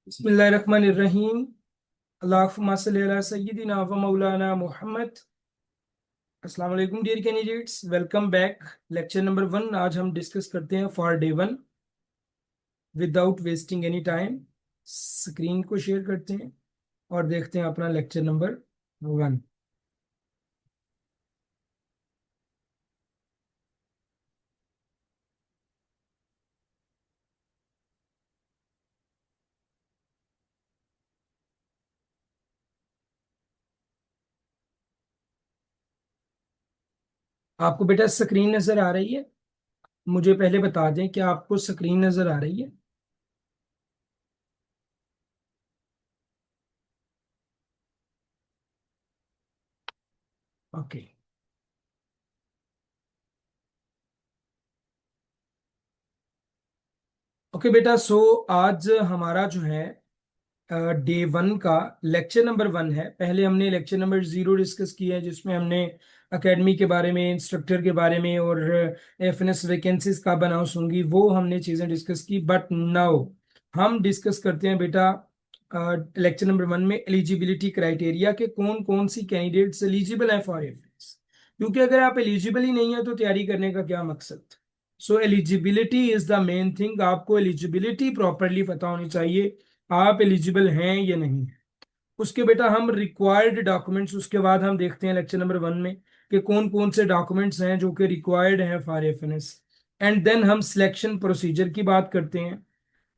बिस्मिल्लाहिर्रहमानिर्रहीम। अल्लाहुम्मा सल्ली अला सय्यिदिना व मौलाना मुहम्मद। अस्सलाम वालेकुम dear candidates, welcome back. Lecture number 1 आज हम डिस्कस करते हैं for day 1। Without wasting any time screen को शेयर करते हैं और देखते हैं अपना लेक्चर नंबर 1। आपको बेटा स्क्रीन नजर आ रही है? मुझे पहले बता दें कि आपको स्क्रीन नजर आ रही है। ओके। ओके बेटा, सो आज हमारा जो है डे 1 का लेक्चर नंबर 1 है। पहले हमने लेक्चर नंबर 0 डिस्कस किया है जिसमें हमने एकेडमी के बारे में, इंस्ट्रक्टर के बारे में और एफएनएस वैकेंसीज कब अनाउंस होंगी वो हमने चीज़ें डिस्कस की। बट नाउ हम डिस्कस करते हैं बेटा लेक्चर नंबर 1 में एलिजिबिलिटी क्राइटेरिया के कौन कौन सी कैंडिडेट्स एलिजिबल हैं फॉर एफएनएस। क्योंकि अगर आप एलिजिबल ही नहीं है तो तैयारी करने का क्या मकसद। So eligibility is the main thing. आपको एलिजिबिलिटी प्रॉपरली पता होनी चाहिए, आप एलिजिबल हैं या नहीं है। उसके बेटा हम रिक्वायर्ड डॉक्यूमेंट्स, उसके बाद हम देखते हैं लेक्चर नंबर 1 में कि कौन कौन से डॉक्यूमेंट्स हैं जो कि रिक्वायर्ड हैं फॉर एफएनएस। एंड देन हम सिलेक्शन प्रोसीजर की बात करते हैं।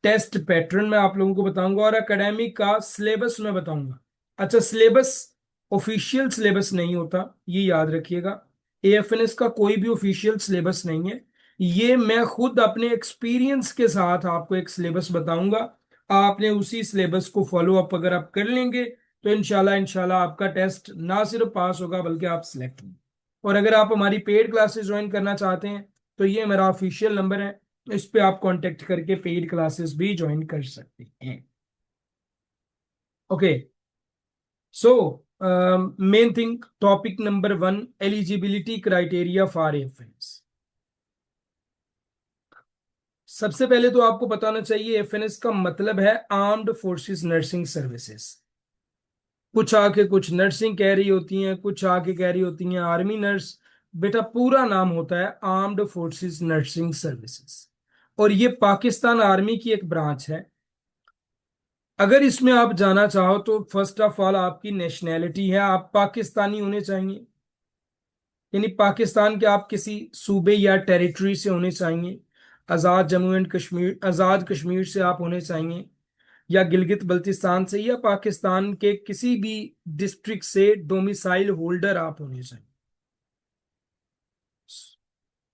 टेस्ट पैटर्न मैं आप लोगों को बताऊंगा और एकेडमिक का सिलेबस मैं बताऊंगा। अच्छा, सिलेबस ऑफिशियल सिलेबस नहीं होता, ये याद रखिएगा। एएफएनएस का कोई भी ऑफिशियल सिलेबस नहीं है। ये मैं खुद अपने एक्सपीरियंस के साथ आपको एक सिलेबस बताऊंगा। आपने उसी सिलेबस को फॉलो अप अगर आप कर लेंगे तो इंशाल्लाह इंशाल्लाह आपका टेस्ट ना सिर्फ पास होगा बल्कि आप सिलेक्ट होंगे। और अगर आप हमारी पेड क्लासेस ज्वाइन करना चाहते हैं तो ये मेरा ऑफिशियल नंबर है, इस पे आप कांटेक्ट करके पेड क्लासेस भी ज्वाइन कर सकते हैं। Okay, so main thing, topic number 1, eligibility criteria for FNS. सबसे पहले तो आपको बताना चाहिए एफएनएस का मतलब है आर्म्ड फोर्सेस नर्सिंग सर्विसेज। कुछ आके कुछ नर्सिंग कह रही होती हैं, कुछ आके कह रही होती हैं आर्मी नर्स। बेटा पूरा नाम होता है आर्म्ड फोर्सेस नर्सिंग सर्विसेज और ये पाकिस्तान आर्मी की एक ब्रांच है। अगर इसमें आप जाना चाहो तो फर्स्ट ऑफ ऑल आपकी नेशनैलिटी है, आप पाकिस्तानी होने चाहिए। यानी पाकिस्तान के आप किसी सूबे या टेरिटरी से होने चाहिए। आज़ाद जम्मू एंड कश्मीर, आज़ाद कश्मीर से आप होने चाहिए, या गिलगित बल्तिस्तान से, या पाकिस्तान के किसी भी डिस्ट्रिक्ट से डोमिसाइल होल्डर आप होने चाहिए।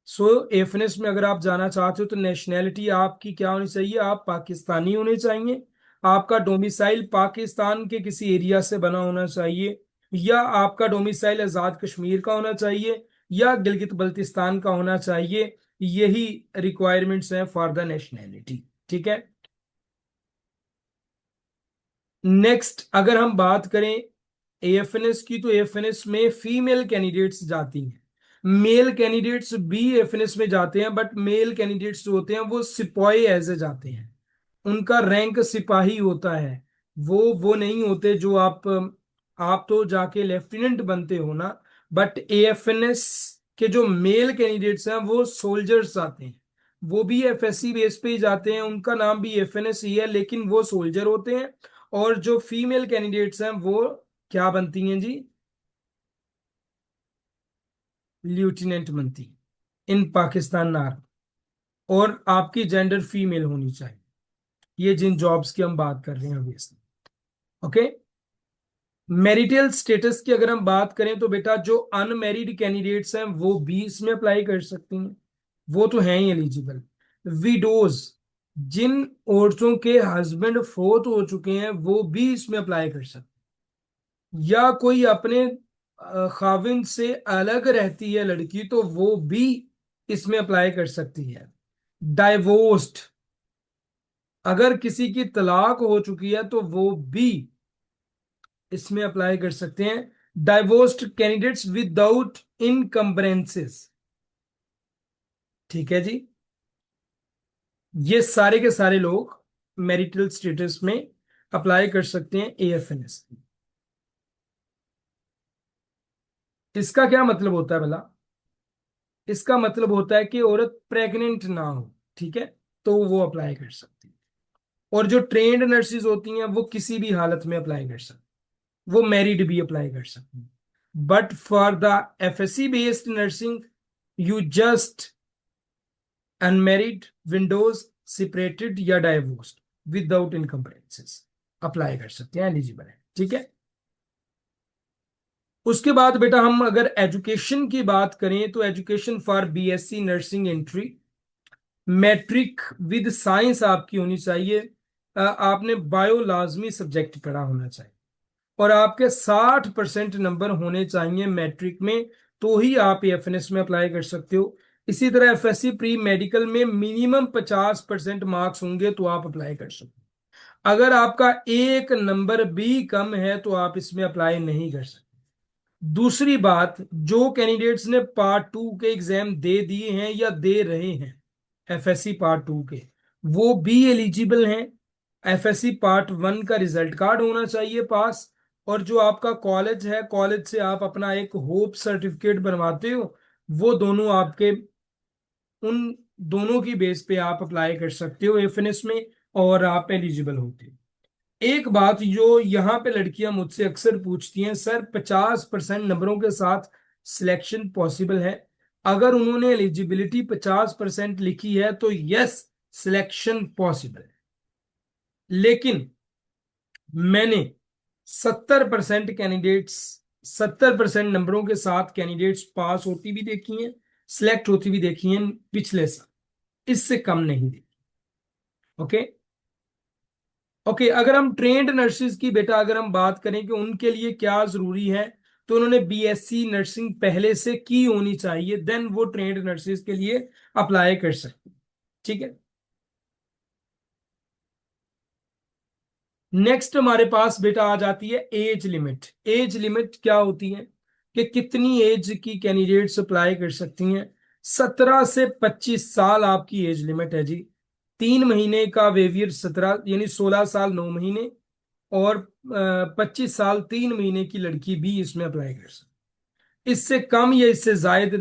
सो एफएनएस में अगर आप जाना चाहते हो तो नेशनैलिटी आपकी क्या होनी चाहिए, आप पाकिस्तानी होने चाहिए। आपका डोमिसाइल पाकिस्तान के किसी एरिया से बना होना चाहिए, या आपका डोमिसाइल आजाद कश्मीर का होना चाहिए, या गिलगित बल्तिस्तान का होना चाहिए। यही रिक्वायरमेंट्स हैं फॉर द नेशनैलिटी। ठीक है। नेक्स्ट अगर हम बात करें एएफएनएस की तो एएफएनएस में फीमेल कैंडिडेट्स जाती हैं, मेल कैंडिडेट्स भी एएफएनएस में जाते हैं। बट मेल कैंडिडेट्स जो होते हैं वो सिपाही एज ए जाते हैं, उनका रैंक सिपाही होता है। वो नहीं होते जो आप तो जाके लेफ्टिनेंट बनते हो ना। बट एएफएनएस के जो मेल कैंडिडेट्स हैं वो सोल्जर्स आते हैं, वो भी एफएससी बेस पे ही जाते हैं, उनका नाम भी एएफएनएस ही है लेकिन वो सोल्जर होते हैं। और जो फीमेल कैंडिडेट्स हैं वो क्या बनती हैं जी, लेफ्टिनेंट बनती हैं इन पाकिस्तान आर्मी। और आपकी जेंडर फीमेल होनी चाहिए, ये जिन जॉब्स की हम बात कर रहे हैं ऑब्वियसली। ओके। मैरिटल स्टेटस की अगर हम बात करें तो बेटा जो अनमैरिड कैंडिडेट्स हैं वो भी इसमें अप्लाई कर सकती हैं, वो तो हैं ही एलिजिबल। विडोज, जिन औरतों के हस्बैंड फोत हो चुके हैं वो भी इसमें अप्लाई कर सकते हैं। या कोई अपने खाविंद से अलग रहती है लड़की तो वो भी इसमें अप्लाई कर सकती है। डाइवोर्स्ड, अगर किसी की तलाक हो चुकी है तो वो भी इसमें अप्लाई कर सकते हैं। Divorced candidates without इनकम्बरेंसेस। ठीक है जी, ये सारे के सारे लोग मैरिटल स्टेटस में अप्लाई कर सकते हैं AFNS। इसका क्या मतलब होता है भला? इसका मतलब होता है कि औरत प्रेग्नेंट ना हो, ठीक है, तो वो अप्लाई कर सकती है। और जो ट्रेन्ड नर्सेज होती हैं वो किसी भी हालत में अप्लाई कर सकती हैं, वो मैरिड भी अप्लाई कर सकती हैं। But for the FSC based nursing, you just unmarried, Windows, separated या डाइवोर्स्ड विदाउट इनकम्बरेंसेस अप्लाई कर सकते हैं, एलिजिबल है, ठीक है। उसके बाद बेटा हम अगर एजुकेशन की बात करें तो education for BSc nursing entry, matric with science आपकी होनी चाहिए। आपने बायो लाजमी सब्जेक्ट पढ़ा होना चाहिए और आपके 60% नंबर होने चाहिए मैट्रिक में, तो ही आप FNS में अप्लाई कर सकते हो। इसी तरह FSC प्री मेडिकल में मिनिमम 50% मार्क्स होंगे तो आप अप्लाई कर सकते हो। अगर आपका एक नंबर भी कम है तो आप इसमें अप्लाई नहीं कर सकते। दूसरी बात, जो कैंडिडेट्स ने पार्ट 2 के एग्जाम दे दिए हैं या दे रहे हैं FSC पार्ट 2 के, वो भी एलिजिबल हैं। FSC पार्ट 1 का रिजल्ट कार्ड होना चाहिए पास, और जो आपका कॉलेज है, कॉलेज से आप अपना एक होप सर्टिफिकेट बनवाते हो, वो दोनों आपके, उन दोनों की बेस पे आप अप्लाई कर सकते हो FNS में, और आप एलिजिबल होते हो। एक बात जो यहाँ पे लड़कियां मुझसे अक्सर पूछती हैं, सर 50% नंबरों के साथ सिलेक्शन पॉसिबल है? अगर उन्होंने एलिजिबिलिटी 50% लिखी है तो यस, सिलेक्शन पॉसिबल है। लेकिन मैंने 70% कैंडिडेट्स, 70% नंबरों के साथ कैंडिडेट्स पास होती भी देखी हैं, सिलेक्ट होती भी देखी हैं पिछले साल, इससे कम नहीं देखी। ओके, ओके, अगर हम ट्रेंड नर्सेज की बेटा अगर हम बात करें कि उनके लिए क्या जरूरी है, तो उन्होंने BSc नर्सिंग पहले से की होनी चाहिए, देन वो ट्रेंड नर्सेज के लिए अप्लाई कर सकते हैं, ठीक है। नेक्स्ट हमारे पास बेटा आ जाती है एज लिमिट। एज लिमिट क्या होती है कि कितनी एज की कैंडिडेट्स अप्लाई कर सकती हैं? 17 से 25 साल आपकी एज लिमिट है जी। 3 महीने का वेवियर 17 यानी 16 साल 9 महीने, और 25 साल 3 महीने की लड़की भी इसमें अप्लाई कर सकती। इससे कम या इससे जायद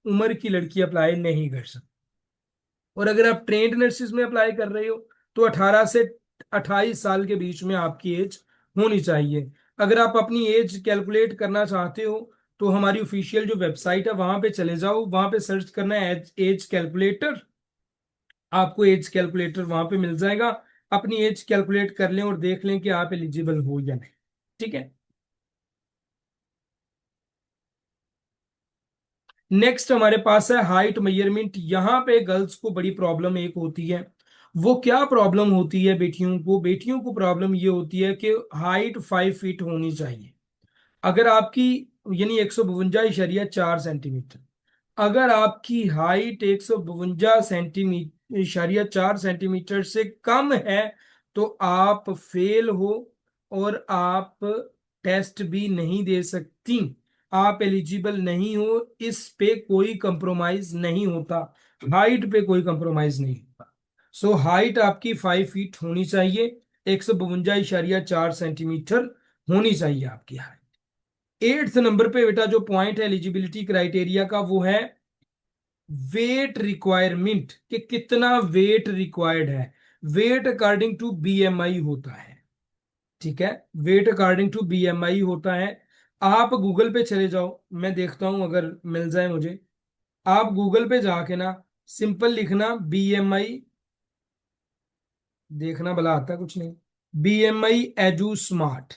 उम्र की लड़की अप्लाई नहीं कर सकती। और अगर आप ट्रेंड नर्सिस में अप्लाई कर रहे हो तो 18 से 28 साल के बीच में आपकी एज होनी चाहिए। अगर आप अपनी एज कैलकुलेट करना चाहते हो तो हमारी ऑफिशियल जो वेबसाइट है वहां पे चले जाओ, वहां पे सर्च करना है एज कैलकुलेटर, आपको एज कैलकुलेटर वहां पे मिल जाएगा। अपनी एज कैलकुलेट कर लें और देख लें कि आप एलिजिबल हो या नहीं, ठीक है। नेक्स्ट हमारे पास है हाइट मेजरमेंट। यहाँ पे गर्ल्स को बड़ी प्रॉब्लम एक होती है। वो क्या प्रॉब्लम होती है बेटियों को? बेटियों को प्रॉब्लम ये होती है कि हाइट 5 फीट होनी चाहिए। अगर आपकी, यानी 152.4 सेंटीमीटर, अगर आपकी हाइट 152.4 सेंटीमीटर से कम है तो आप फेल हो, और आप टेस्ट भी नहीं दे सकती, आप एलिजिबल नहीं हो। इस पे कोई कंप्रोमाइज नहीं होता, हाइट पे कोई कंप्रोमाइज नहीं होता। सो हाइट आपकी 5 फीट होनी चाहिए, 152.4 सेंटीमीटर होनी चाहिए आपकी हाइट। 8th नंबर पे बेटा जो पॉइंट है एलिजिबिलिटी क्राइटेरिया का, वो है वेट रिक्वायरमेंट, कि कितना वेट रिक्वायर्ड है। वेट अकॉर्डिंग टू BMI होता है, ठीक है, वेट अकॉर्डिंग टू BMI होता है। आप गूगल पे चले जाओ, मैं देखता हूं अगर मिल जाए मुझे। आप गूगल पे जाके ना सिंपल लिखना BMI, देखना भला आता कुछ नहीं, BMI एजू स्मार्ट,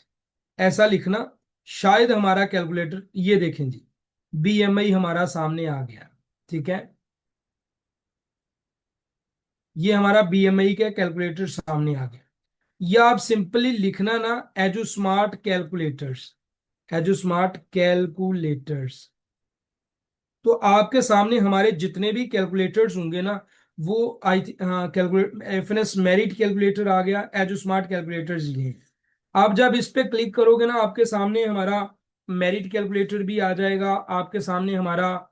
ऐसा लिखना, शायद हमारा कैलकुलेटर, ये देखें जी, BMI हमारा सामने आ गया, ठीक है, ये हमारा BMI का कैलकुलेटर सामने आ गया। या आप सिंपली लिखना ना edu smart calculators, edu smart calculators, तो आपके सामने हमारे जितने भी कैलकुलेटर्स होंगे ना, वो आई कैलकुलेट FNS मेरिट कैलकुलेटर आ गया, एजू स्मार्ट कैलकुलेटर्स ये हैं। आप जब इस पे क्लिक करोगे ना, आपके सामने हमारा मेरिट कैलकुलेटर भी आ जाएगा, आपके सामने हमारा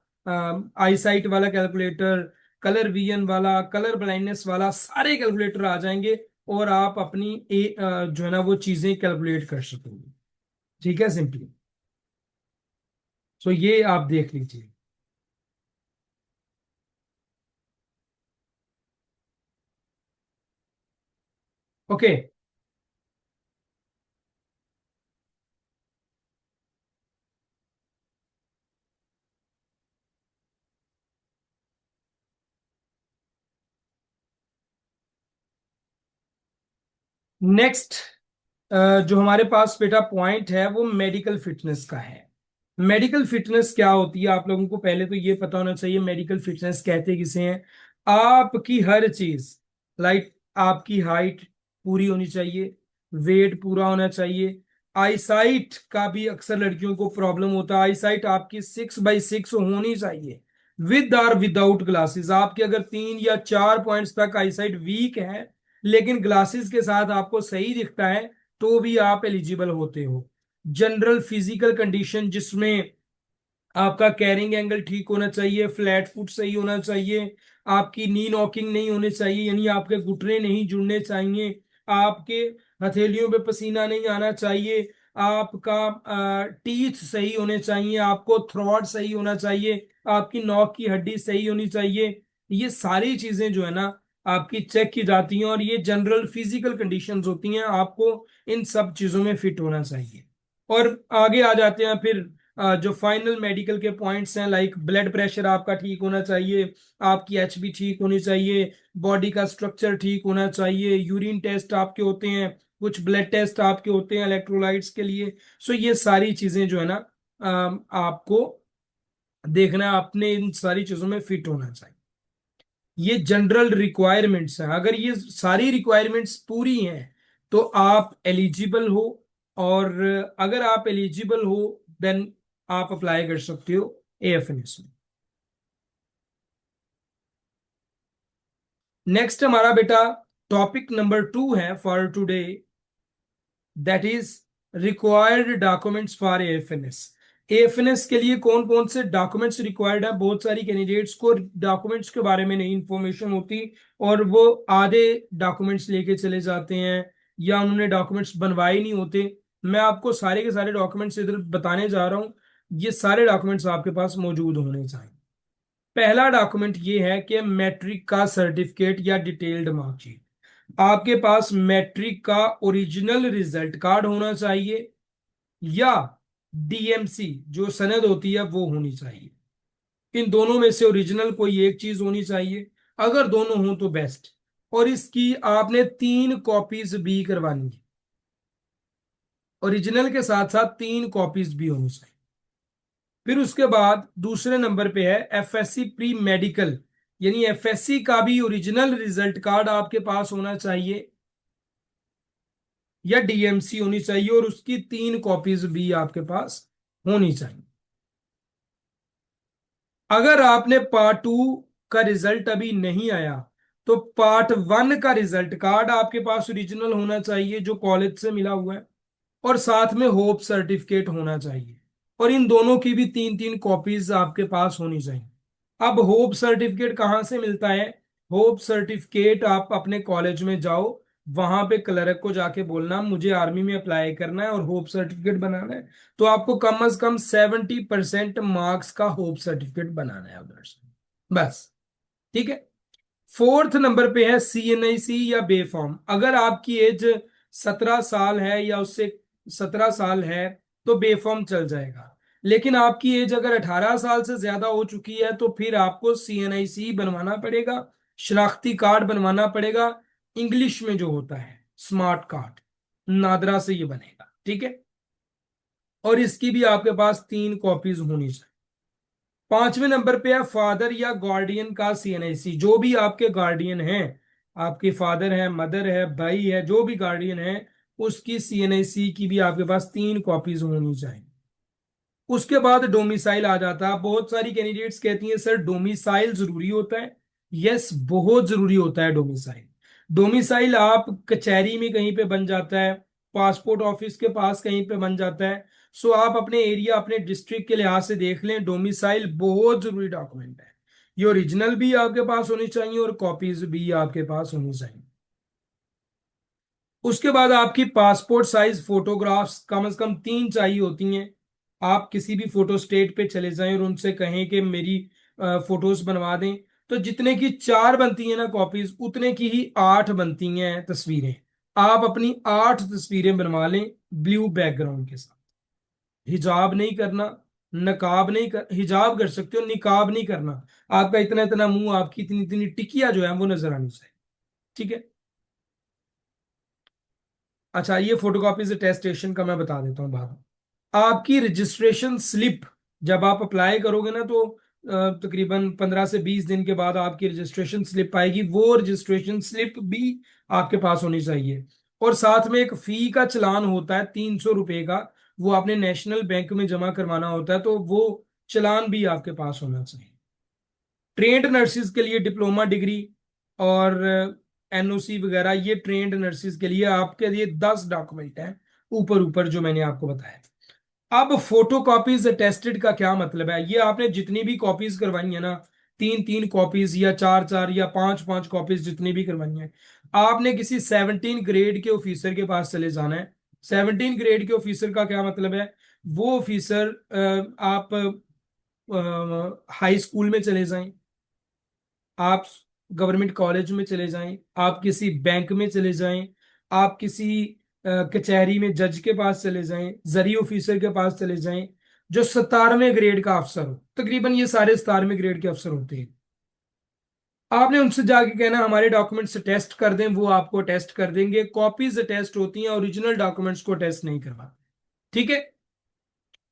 आईसाइट वाला कैलकुलेटर, कलर विजन वाला, कलर ब्लाइंडनेस वाला, सारे कैलकुलेटर आ जाएंगे। और आप अपनी जो है ना वो चीजें कैलकुलेट कर सकोगे। ठीक है, सिंपली। सो ये आप देख लीजिए। ओके। नेक्स्ट जो हमारे पास बेटा पॉइंट है वो मेडिकल फिटनेस का है। मेडिकल फिटनेस क्या होती है, आप लोगों को पहले तो ये पता होना चाहिए मेडिकल फिटनेस कहते किसे हैं। आपकी हर चीज, लाइक आपकी हाइट पूरी होनी चाहिए, वेट पूरा होना चाहिए। आईसाइट का भी अक्सर लड़कियों को प्रॉब्लम होता है, आईसाइट आपकी 6/6 होनी चाहिए, विद और विदाउट ग्लासेस। आपके अगर 3 या 4 पॉइंट्स तक आईसाइट वीक है लेकिन ग्लासेस के साथ आपको सही दिखता है, तो भी आप एलिजिबल होते हो। जनरल फिजिकल कंडीशन, जिसमें आपका कैरिंग एंगल ठीक होना चाहिए, फ्लैट फुट सही होना चाहिए, आपकी नी नॉकिंग नहीं होनी चाहिए, यानी आपके घुटने नहीं जुड़ने चाहिए, आपके हथेलियों पे पसीना नहीं आना चाहिए, आपका टीथ सही होने चाहिए, आपको थ्रॉट सही होना चाहिए, आपकी नोक की हड्डी सही होनी चाहिए। ये सारी चीजें जो है ना आपकी चेक की जाती हैं, और ये जनरल फिजिकल कंडीशंस होती हैं, आपको इन सब चीजों में फिट होना चाहिए। और आगे आ जाते हैं फिर जो फाइनल मेडिकल के पॉइंट्स हैं, लाइक ब्लड प्रेशर आपका ठीक होना चाहिए, आपकी एचबी ठीक होनी चाहिए, बॉडी का स्ट्रक्चर ठीक होना चाहिए, यूरिन टेस्ट आपके होते हैं, कुछ ब्लड टेस्ट आपके होते हैं इलेक्ट्रोलाइट्स के लिए। सो ये सारी चीजें जो है ना आपको देखना है, अपने इन सारी चीजों में फिट होना चाहिए। ये जनरल रिक्वायरमेंट्स हैं, अगर ये सारी रिक्वायरमेंट्स पूरी हैं तो आप एलिजिबल हो। और अगर आप एलिजिबल हो देन आप अप्लाई कर सकते हो एएफएनएस में। नेक्स्ट हमारा बेटा टॉपिक नंबर 2 है for today, that is required documents for एएफएनएस। एएफएनएस के लिए कौन कौन से डॉक्यूमेंट्स रिक्वायर्ड है, बहुत सारी कैंडिडेट्स को डॉक्यूमेंट्स के बारे में नहीं इंफॉर्मेशन होती, और वो आधे डॉक्यूमेंट्स लेके चले जाते हैं या उन्होंने डॉक्यूमेंट्स बनवाए नहीं होते। मैं आपको सारे के सारे डॉक्यूमेंट्स इधर बताने जा रहा हूँ, ये सारे डॉक्यूमेंट्स आपके पास मौजूद होने चाहिए। पहला डॉक्यूमेंट ये है कि मैट्रिक का सर्टिफिकेट या डिटेल्ड मार्कशीट। आपके पास मैट्रिक का ओरिजिनल रिजल्ट कार्ड होना चाहिए, या डीएमसी जो सनद होती है वो होनी चाहिए। इन दोनों में से ओरिजिनल कोई एक चीज होनी चाहिए, अगर दोनों हो तो बेस्ट। और इसकी आपने 3 कॉपीज भी करवानी है, ओरिजिनल के साथ साथ 3 कॉपीज भी होनी चाहिए। फिर उसके बाद दूसरे नंबर पे है एफएससी प्री मेडिकल, यानी एफएससी का भी ओरिजिनल रिजल्ट कार्ड आपके पास होना चाहिए, या डीएमसी होनी चाहिए, और उसकी 3 कॉपीज भी आपके पास होनी चाहिए। अगर आपने पार्ट 2 का रिजल्ट अभी नहीं आया तो पार्ट 1 का रिजल्ट कार्ड आपके पास ओरिजिनल होना चाहिए जो कॉलेज से मिला हुआ है, और साथ में होप सर्टिफिकेट होना चाहिए, और इन दोनों की भी 3 3 कॉपीज आपके पास होनी चाहिए। अब होप सर्टिफिकेट कहाँ से मिलता है? होप सर्टिफिकेट आप अपने कॉलेज में जाओ, वहां पे क्लर्क को जाके बोलना मुझे आर्मी में अप्लाई करना है और होप सर्टिफिकेट बनाना है, तो आपको कम से कम 70% मार्क्स का होप सर्टिफिकेट बनाना है उधर से, बस। ठीक है। फोर्थ नंबर पे है सीएनआईसी या बे फॉर्म। अगर आपकी एज 17 साल है या उससे 17 साल है तो बे फॉर्म चल जाएगा, लेकिन आपकी एज अगर 18 साल से ज्यादा हो चुकी है तो फिर आपको सीएनआईसी बनवाना पड़ेगा, शनाख्ती कार्ड बनवाना पड़ेगा, इंग्लिश में जो होता है स्मार्ट कार्ड, नादरा से ये बनेगा। ठीक है। और इसकी भी आपके पास 3 कॉपीज होनी चाहिए। पांचवें नंबर पे है फादर या गार्डियन का सीएनआईसी, जो भी आपके गार्डियन हैं, आपके फादर है, मदर है, भाई है, जो भी गार्डियन है उसकी सीएनआईसी की भी आपके पास 3 कॉपीज होनी चाहिए। उसके बाद डोमिसाइल आ जाता है। बहुत सारी कैंडिडेट्स कहती हैं सर डोमिसाइल जरूरी होता है। यस, बहुत जरूरी होता है डोमिसाइल। डोमिसाइल आप कचहरी में कहीं पे बन जाता है, पासपोर्ट ऑफिस के पास कहीं पे बन जाता है। सो आप अपने एरिया अपने डिस्ट्रिक्ट के लिहाज से देख लें, डोमिसाइल बहुत जरूरी डॉक्यूमेंट है। ये ओरिजिनल भी आपके पास होनी चाहिए और कॉपीज भी आपके पास होनी चाहिए। उसके बाद आपकी पासपोर्ट साइज फोटोग्राफ्स कम से कम 3 चाहिए होती हैं। आप किसी भी फोटो स्टेट पे चले जाएं और उनसे कहें कि मेरी फोटोज बनवा दें, तो जितने की 4 बनती हैं ना कॉपीज, उतने की ही 8 बनती हैं तस्वीरें। आप अपनी 8 तस्वीरें बनवा लें ब्लू बैकग्राउंड के साथ। हिजाब नहीं करना, नकाब नहीं कर, हिजाब कर सकते हो, निकाब नहीं करना। आपका इतना इतना मुंह, आपकी इतनी इतनी टिकिया जो है वो नजर आनी चाहिए। ठीक है। अच्छा, ये फोटोकॉपीज अटेस्टेशन का मैं बता देता हूँ बाहर। आपकी रजिस्ट्रेशन स्लिप जब आप अप्लाई करोगे ना, तो तकरीबन 15 से 20 दिन के बाद आपकी रजिस्ट्रेशन स्लिप आएगी। वो रजिस्ट्रेशन स्लिप भी आपके पास होनी चाहिए। और साथ में एक फी का चलान होता है 300 रुपए का, वो आपने नेशनल बैंक में जमा करवाना होता है, तो वो चलान भी आपके पास होना चाहिए। ट्रेंड नर्सिस के लिए डिप्लोमा डिग्री और एनओसी वगैरह, ये ट्रेंड नर्सिस के लिए आपके लिए 10 डॉक्यूमेंट हैं ऊपर ऊपर जो मैंने आपको बताया। अब फोटो कॉपीज अटेस्टेड का क्या मतलब है? ये आपने जितनी भी कॉपीज करवाई है ना, 3 3 कॉपीज या 4 4 या 5 5 कॉपीज जितनी भी करवाई है, आपने किसी 17 ग्रेड के ऑफिसर के पास चले जाना है। 17 ग्रेड के ऑफिसर का क्या मतलब है? वो ऑफिसर, आप हाई स्कूल में चले जाएं, आप गवर्नमेंट कॉलेज में चले जाएं, आप किसी बैंक में चले जाएं, आप किसी कचहरी में जज के पास चले जाएं, जरी ऑफिसर के पास चले जाएं, जो 17वें ग्रेड का अफसर हो। तकरीबन ये सारे 17वें ग्रेड के अफसर होते हैं। आपने उनसे जाके कहना हमारे डॉक्यूमेंट्स टेस्ट कर दें, वो आपको टेस्ट कर देंगे। कॉपीज टेस्ट होती हैं, ओरिजिनल डॉक्यूमेंट्स को टेस्ट नहीं करवाते। ठीक है।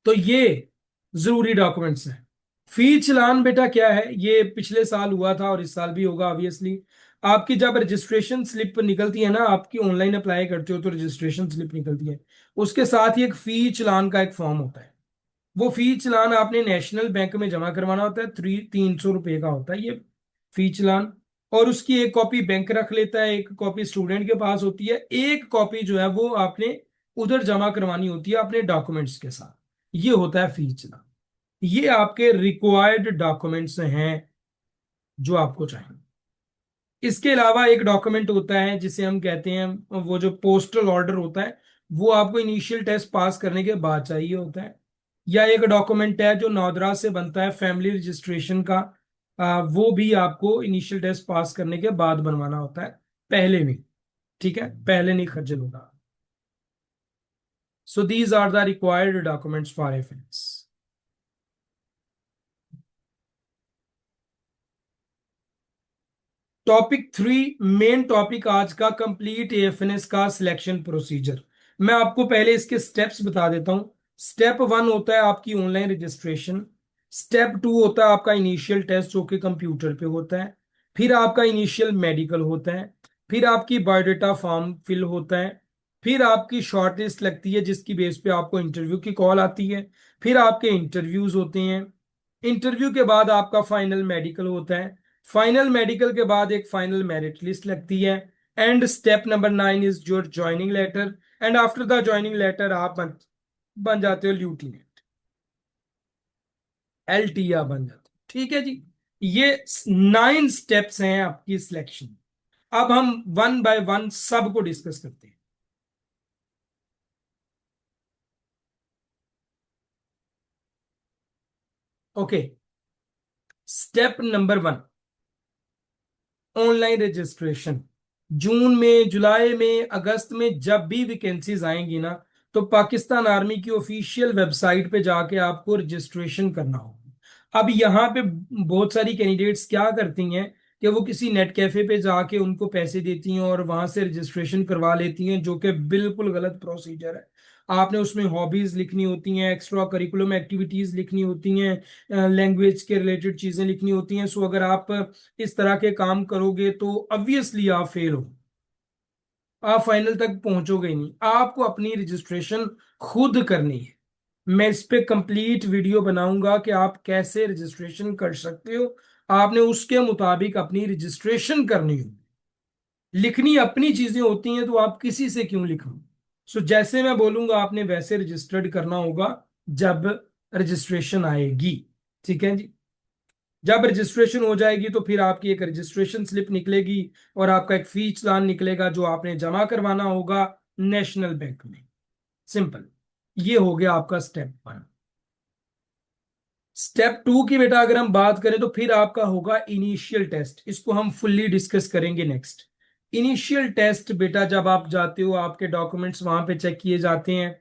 तो ये जरूरी डॉक्यूमेंट्स हैं। फी चालान बेटा क्या है? ये पिछले साल हुआ था और इस साल भी होगा ऑब्वियसली। आपकी जब रजिस्ट्रेशन स्लिप निकलती है ना, आपकी ऑनलाइन अप्लाई करते हो तो रजिस्ट्रेशन स्लिप निकलती है, उसके साथ ही एक फी चालान का एक फॉर्म होता है। वो फी चालान आपने नेशनल बैंक में जमा करवाना होता है। 300 रुपए का होता है ये फी चालान। और उसकी एक कॉपी बैंक रख लेता है, एक कॉपी स्टूडेंट के पास होती है, एक कॉपी जो है वो आपने उधर जमा करवानी होती है अपने डॉक्यूमेंट्स के साथ। ये होता है फी चालान। ये आपके रिक्वायर्ड डॉक्यूमेंट्स हैं जो आपको चाहिए। इसके अलावा एक डॉक्यूमेंट होता है जिसे हम कहते हैं, वो जो पोस्टल ऑर्डर होता है, वो आपको इनिशियल टेस्ट पास करने के बाद चाहिए होता है। या एक डॉक्यूमेंट है जो नौदरा से बनता है फैमिली रजिस्ट्रेशन का, वो भी आपको इनिशियल टेस्ट पास करने के बाद बनवाना होता है, पहले नहीं। ठीक है, पहले नहीं खर्चल होगा। So these are the required documents for FNS. Topic 3, main topic आज का, कंप्लीट एएफएनएस का सिलेक्शन प्रोसीजर। मैं आपको पहले इसके स्टेप्स बता देता हूं। स्टेप 1 होता है आपकी ऑनलाइन रजिस्ट्रेशन। स्टेप 2 होता है आपका इनिशियल टेस्ट जो कि कंप्यूटर पे होता है। फिर आपका इनिशियल मेडिकल होता है। फिर आपकी बायोडाटा फॉर्म फिल होता है। फिर आपकी शॉर्ट लिस्ट लगती है जिसकी बेस पे आपको इंटरव्यू की कॉल आती है। फिर आपके इंटरव्यूज होते हैं। इंटरव्यू के बाद आपका फाइनल मेडिकल होता है। फाइनल मेडिकल के बाद एक फाइनल मेरिट लिस्ट लगती है। And step number 9 is your joining letter. And after the joining letter आप बन जाते हो ल्यूटिनेंट, एलटीआ बन जाते हो। ठीक है जी। ये 9 स्टेप्स हैं आपकी सिलेक्शन। अब हम वन बाय वन सबको डिस्कस करते हैं। Okay. Step number 1, online registration. जून में, जुलाई में, अगस्त में जब भी वैकेंसीज आएंगी ना, तो पाकिस्तान आर्मी की ऑफिशियल वेबसाइट पे जाके आपको रजिस्ट्रेशन करना होगा। अब यहाँ पे बहुत सारी कैंडिडेट्स क्या करती हैं कि वो किसी नेट कैफे पे जाके उनको पैसे देती हैं और वहां से रजिस्ट्रेशन करवा लेती हैं, जो कि बिल्कुल गलत प्रोसीजर है। आपने उसमें हॉबीज लिखनी होती हैं, एक्स्ट्रा करिकुलम एक्टिविटीज लिखनी होती हैं, लैंग्वेज के रिलेटेड चीजें लिखनी होती हैं। सो अगर आप इस तरह के काम करोगे तो ऑब्वियसली आप फेल हो, आप फाइनल तक पहुंचोगे ही नहीं। आपको अपनी रजिस्ट्रेशन खुद करनी है। मैं इस पे कंप्लीट वीडियो बनाऊंगा कि आप कैसे रजिस्ट्रेशन कर सकते हो। आपने उसके मुताबिक अपनी रजिस्ट्रेशन करनी हो। लिखनी अपनी चीजें होती हैं तो आप किसी से क्यों लिखो। सो जैसे मैं बोलूंगा आपने वैसे रजिस्टर्ड करना होगा जब रजिस्ट्रेशन आएगी। ठीक है जी। जब रजिस्ट्रेशन हो जाएगी तो फिर आपकी एक रजिस्ट्रेशन स्लिप निकलेगी और आपका एक फी चालान निकलेगा जो आपने जमा करवाना होगा नेशनल बैंक में। सिंपल। ये हो गया आपका स्टेप 1। स्टेप 2 की बेटा अगर हम बात करें तो फिर आपका होगा इनिशियल टेस्ट। इसको हम फुल्ली डिस्कस करेंगे नेक्स्ट। इनिशियल टेस्ट बेटा जब आप जाते हो आपके डॉक्यूमेंट्स वहां पे चेक किए जाते हैं।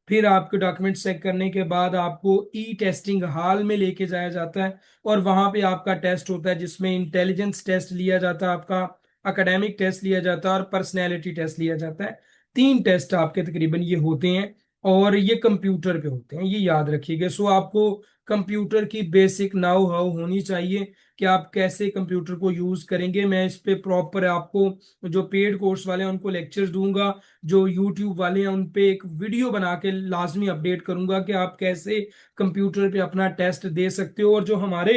फिर आपके डॉक्यूमेंट्स चेक करने के बाद आपको ई टेस्टिंग हॉल में लेके जाया जाता है और वहां पे आपका टेस्ट होता है जिसमें इंटेलिजेंस टेस्ट लिया जाता है, आपका एकेडमिक टेस्ट लिया जाता है और पर्सनैलिटी टेस्ट लिया जाता है। 3 टेस्ट आपके तकरीबन ये होते हैं और ये कंप्यूटर पे होते हैं, ये याद रखिएगा। सो आपको कंप्यूटर की बेसिक नाउ हाउ होनी चाहिए कि आप कैसे कंप्यूटर को यूज करेंगे। मैं इस पे प्रॉपर आपको जो पेड कोर्स वाले हैं उनको लेक्चर्स दूंगा, जो यूट्यूब वाले हैं उन पे एक वीडियो बना के लाजमी अपडेट करूंगा कि आप कैसे कंप्यूटर पे अपना टेस्ट दे सकते हो। और जो हमारे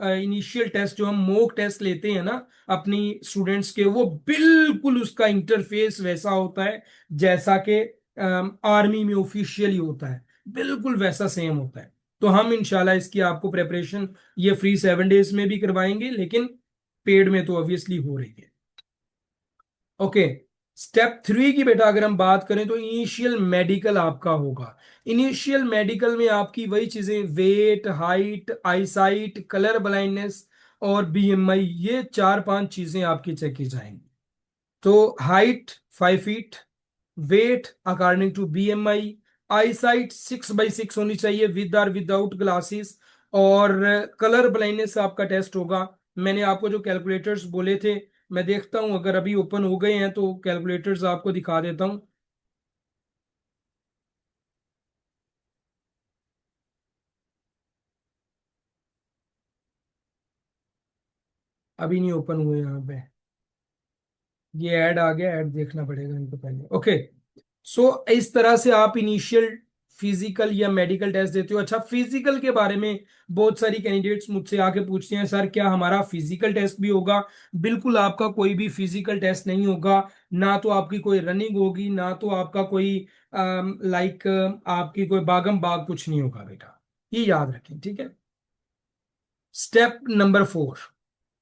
इनिशियल टेस्ट जो हम मॉक टेस्ट लेते हैं ना अपनी स्टूडेंट्स के, वो बिल्कुल उसका इंटरफेस वैसा होता है जैसा कि आर्मी में ऑफिशियली होता है, बिल्कुल वैसा सेम होता है। तो हम इंशाल्लाह इसकी आपको प्रेपरेशन ये फ्री 7 डेज में भी करवाएंगे, लेकिन पेड में तो ऑब्वियसली हो रही है। ओके। स्टेप 3 की बेटा अगर हम बात करें तो इनिशियल मेडिकल आपका होगा। इनिशियल मेडिकल में आपकी वही चीजें weight, height, eyesight, colour blindness और बीएमआई, ये 4-5 चीजें आपकी चेक की जाएंगी। तो height 5 feet, weight according to BMI, eyesight 6/6 होनी चाहिए विद और विदाउट ग्लासेस, और कलर ब्लाइंडनेस आपका टेस्ट होगा। मैंने आपको जो कैलकुलेटर्स बोले थे, मैं देखता हूं अगर अभी ओपन हो गए हैं तो कैलकुलेटर्स आपको दिखा देता हूं। अभी नहीं ओपन हुए यहाँ पे, ये ऐड आ गया, ऐड देखना पड़ेगा इनको पहले। ओके। सो इस तरह से आप इनिशियल फिजिकल या मेडिकल टेस्ट देते हो। अच्छा, फिजिकल के बारे में बहुत सारी कैंडिडेट्स मुझसे आके पूछते हैं सर क्या हमारा फिजिकल टेस्ट भी होगा? बिल्कुल, आपका कोई भी फिजिकल टेस्ट नहीं होगा। ना तो आपकी कोई रनिंग होगी, ना तो आपका कोई लाइक आपकी कोई बागम बाग, कुछ नहीं होगा बेटा, ये याद रखें, ठीक है। Step number 4,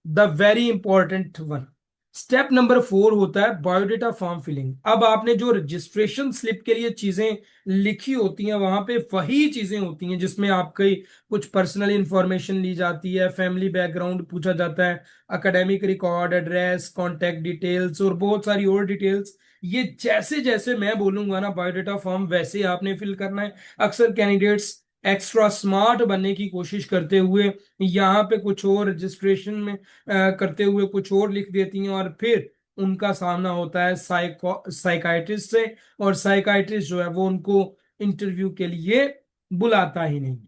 the very important one. Step number 4 होता है बायोडेटा फॉर्म फिलिंग। अब आपने जो रजिस्ट्रेशन स्लिप के लिए चीजें लिखी होती हैं वहां पे वही चीजें होती हैं जिसमें आपकी कुछ पर्सनल इंफॉर्मेशन ली जाती है, फैमिली बैकग्राउंड पूछा जाता है, academic record, address, contact details और बहुत सारी और डिटेल्स। ये जैसे जैसे मैं बोलूंगा ना बायोडेटा फॉर्म वैसे आपने फिल करना है। अक्सर कैंडिडेट्स एक्स्ट्रा स्मार्ट बनने की कोशिश करते हुए यहाँ पे कुछ और रजिस्ट्रेशन में करते हुए कुछ और लिख देती हैं और फिर उनका सामना होता है साइकाइट्रिस्ट से, और साइकाइट्रिस्ट जो है वो उनको इंटरव्यू के लिए बुलाता ही नहीं,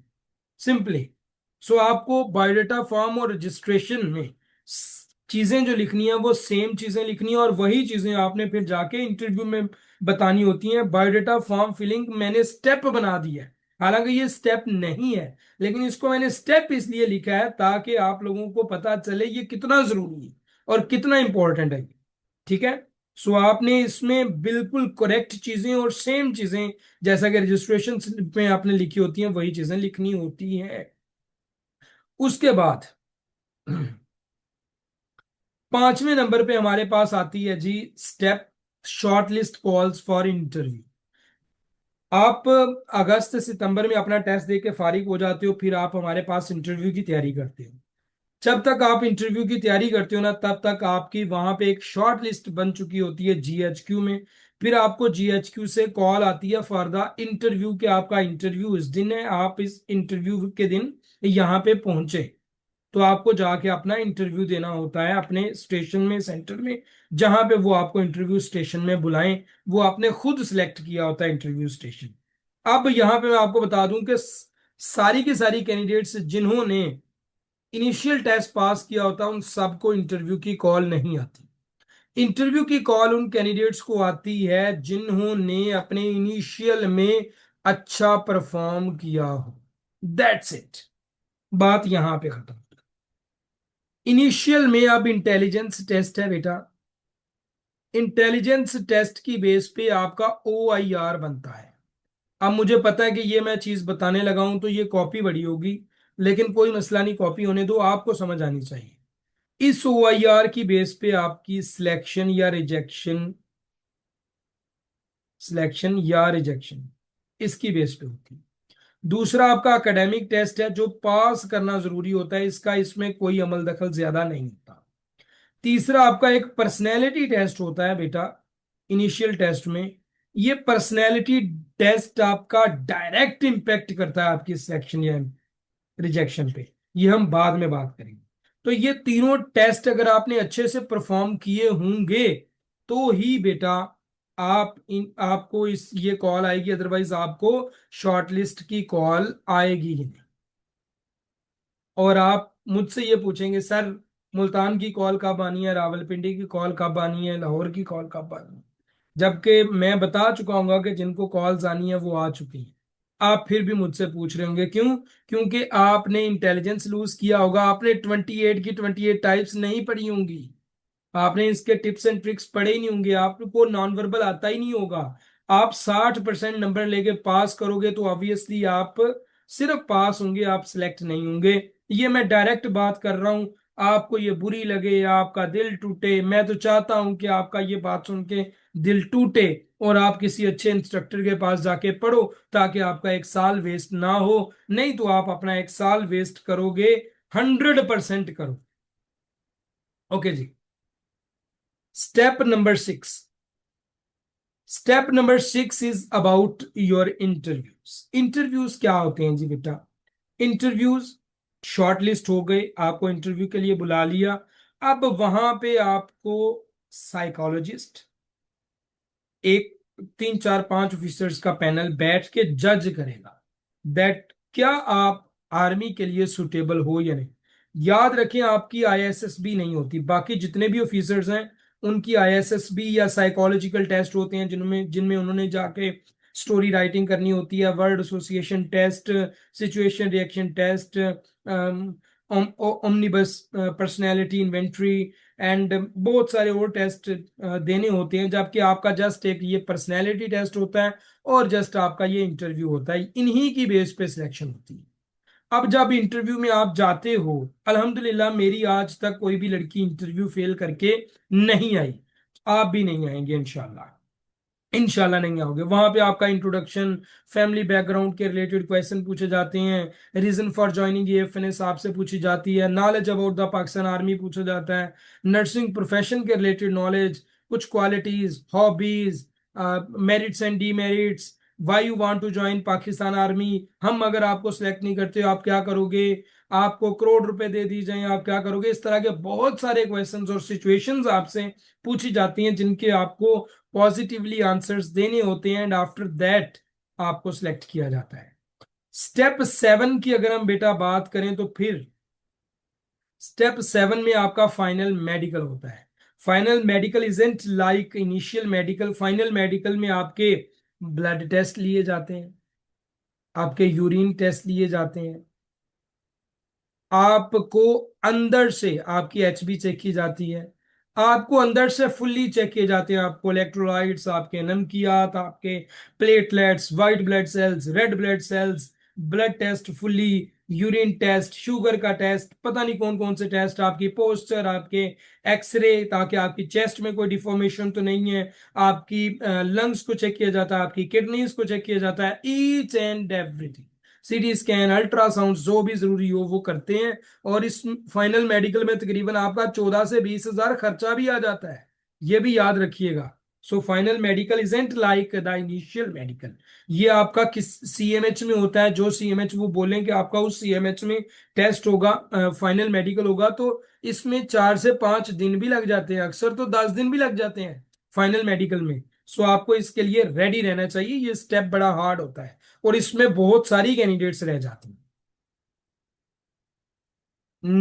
सिंपली। सो आपको बायोडेटा फॉर्म और रजिस्ट्रेशन में चीजें जो लिखनी है वो सेम चीजें लिखनी है और वही चीजें आपने फिर जाके इंटरव्यू में बतानी होती हैं। बायोडेटा फॉर्म फिलिंग मैंने स्टेप बना दिया है, हालांकि ये स्टेप नहीं है, लेकिन इसको मैंने स्टेप इसलिए लिखा है ताकि आप लोगों को पता चले ये कितना जरूरी है और कितना इंपॉर्टेंट है, ठीक है। सो आपने इसमें बिल्कुल करेक्ट चीजें और सेम चीजें जैसा कि रजिस्ट्रेशन स्लिप में आपने लिखी होती हैं वही चीजें लिखनी होती हैं। उसके बाद 5वें नंबर पे हमारे पास आती है जी step short list calls for interview. आप अगस्त सितंबर में अपना टेस्ट दे के फारिग हो जाते हो, फिर आप हमारे पास इंटरव्यू की तैयारी करते हो। जब तक आप इंटरव्यू की तैयारी करते हो ना तब तक आपकी वहां पे एक शॉर्ट लिस्ट बन चुकी होती है जीएचक्यू में। फिर आपको जीएचक्यू से कॉल आती है फॉर द इंटरव्यू के आपका इंटरव्यू इस दिन है, आप इस इंटरव्यू के दिन यहाँ पे पहुंचे। तो आपको जाके अपना इंटरव्यू देना होता है अपने स्टेशन में, सेंटर में, जहां पे वो आपको इंटरव्यू स्टेशन में बुलाएं। वो आपने खुद सिलेक्ट किया होता है इंटरव्यू स्टेशन। अब यहाँ पे मैं आपको बता दूं कि सारी की सारी कैंडिडेट्स जिन्होंने इनिशियल टेस्ट पास किया होता है उन सबको इंटरव्यू की कॉल नहीं आती। इंटरव्यू की कॉल उन कैंडिडेट्स को आती है जिन्होंने अपने इनिशियल में अच्छा परफॉर्म किया हो। दैट्स इट, बात यहां पे खत्म। इनिशियल में अब इंटेलिजेंस टेस्ट है बेटा। इंटेलिजेंस टेस्ट की बेस पे आपका OIR बनता है। अब मुझे पता है कि ये मैं चीज बताने लगा हूं तो ये कॉपी बड़ी होगी, लेकिन कोई मसला नहीं, कॉपी होने दो, आपको समझ आनी चाहिए। इस OIR की बेस पे आपकी सिलेक्शन या रिजेक्शन इसकी बेस पे होती है। दूसरा आपका एकेडमिक टेस्ट है जो पास करना जरूरी होता है, इसका इसमें कोई अमल दखल ज्यादा नहीं होता। तीसरा आपका एक पर्सनैलिटी टेस्ट होता है बेटा, इनिशियल टेस्ट में। ये पर्सनैलिटी टेस्ट आपका डायरेक्ट इंपैक्ट करता है आपकी सिलेक्शन या रिजेक्शन पे, ये हम बाद में बात करेंगे। तो ये तीनों टेस्ट अगर आपने अच्छे से परफॉर्म किए होंगे तो ही बेटा आपको इस ये कॉल आएगी, अदरवाइज आपको शॉर्टलिस्ट की कॉल आएगी ही नहीं। और आप मुझसे ये पूछेंगे सर मुल्तान की कॉल कब आनी है, रावलपिंडी की कॉल कब आनी है, लाहौर की कॉल कब आनी है, जबकि मैं बता चुका हूँ कि जिनको कॉल्स आनी है वो आ चुकी हैं। आप फिर भी मुझसे पूछ रहे होंगे क्यों? क्योंकि आपने इंटेलिजेंस लूज किया होगा, आपने 28 की 28 टाइप्स नहीं पढ़ी होंगी, आपने इसके टिप्स एंड ट्रिक्स पढ़े ही नहीं होंगे, आपको नॉन वर्बल आता ही नहीं होगा। आप 60% नंबर लेके पास करोगे तो ऑब्वियसली आप सिर्फ पास होंगे, आप सिलेक्ट नहीं होंगे। ये मैं डायरेक्ट बात कर रहा हूं, आपको ये बुरी लगे, आपका दिल टूटे, मैं तो चाहता हूं कि आपका ये बात सुन के दिल टूटे और आप किसी अच्छे इंस्ट्रक्टर के पास जाके पढ़ो, ताकि आपका एक साल वेस्ट ना हो। नहीं तो आप अपना एक साल वेस्ट करोगे, 100% करो। ओके जी। Step number 6, step number 6 is about your interviews. Interviews क्या होते हैं जी बेटा? इंटरव्यूज, शॉर्ट लिस्ट हो गए, आपको इंटरव्यू के लिए बुला लिया। अब वहां पे आपको साइकोलॉजिस्ट, एक 3 4 5 ऑफिसर्स का पैनल बैठ के जज करेगा दैट क्या आप आर्मी के लिए सुटेबल हो या नहीं। याद रखें आपकी ISSB नहीं होती, बाकी जितने भी ऑफिसर्स हैं उनकी ISSB या साइकोलॉजिकल टेस्ट होते हैं, जिनमें जिनमें उन्होंने जाके स्टोरी राइटिंग करनी होती है, word association test, situation reaction test, omnibus personality inventory and बहुत सारे और टेस्ट देने होते हैं, जबकि आपका जस्ट एक ये पर्सनैलिटी टेस्ट होता है और जस्ट आपका ये इंटरव्यू होता है, इन्हीं की बेस पे सिलेक्शन होती है। अब जब इंटरव्यू में आप जाते हो, अल्हम्दुलिल्लाह मेरी आज तक कोई भी लड़की इंटरव्यू फेल करके नहीं आई, आप भी नहीं आएंगे इंशाल्लाह, इंशाल्लाह नहीं आओगे। वहां पे आपका इंट्रोडक्शन, फैमिली बैकग्राउंड के रिलेटेड क्वेश्चन पूछे जाते हैं, रीजन फॉर ज्वाइनिंग AFNS आपसे पूछी जाती है, knowledge about the Pakistan army पूछा जाता है, नर्सिंग प्रोफेशन के रिलेटेड नॉलेज, कुछ qualities, hobbies, merits and demerits, why you want to join Pakistan army, हम अगर आपको सिलेक्ट नहीं करते आप क्या करोगे, आपको करोड़ रुपए दे दी जाए आप क्या करोगे। इस तरह के बहुत सारे क्वेश्चंस और सिचुएशंस आपसे पूछी जाती हैं जिनके आपको पॉजिटिवली आंसर्स देने होते हैं, एंड आफ्टर दैट आपको सिलेक्ट किया जाता है। स्टेप 7 की अगर हम बेटा बात करें तो फिर स्टेप 7 में आपका फाइनल मेडिकल होता है। Final medical isn't like initial medical, final medical में आपके ब्लड टेस्ट लिए जाते हैं, आपके यूरिन टेस्ट लिए जाते हैं, आपको अंदर से आपकी HB चेक की जाती है, आपको अंदर से फुल्ली चेक किए जाते हैं, आपको इलेक्ट्रोलाइट्स, आपके नमकियात, आपके platelets, white blood cells, red blood cells, blood test fully, urine test, sugar का टेस्ट, पता नहीं कौन कौन से टेस्ट, आपकी पोस्चर, आपके एक्सरे, ताकि आपकी चेस्ट में कोई डिफॉर्मेशन तो नहीं है, आपकी लंग्स को चेक किया जाता है, आपकी किडनीज को चेक किया जाता है, each and everything, CT scan, ultrasound, जो भी जरूरी हो वो करते हैं। और इस फाइनल मेडिकल में तकरीबन आपका 14 से 20 हजार खर्चा भी आ जाता है, ये भी याद रखिएगा। So final medical isn't like the initial medical. ये आपका किस CMH में होता है, जो CMH वो बोलेंगे आपका उस CMH में टेस्ट होगा, फाइनल मेडिकल होगा, तो इसमें 4 से 5 दिन भी लग जाते हैं, अक्सर तो 10 दिन भी लग जाते हैं फाइनल मेडिकल में। सो आपको इसके लिए रेडी रहना चाहिए, ये स्टेप बड़ा हार्ड होता है और इसमें बहुत सारी कैंडिडेट्स रह जाती हैं।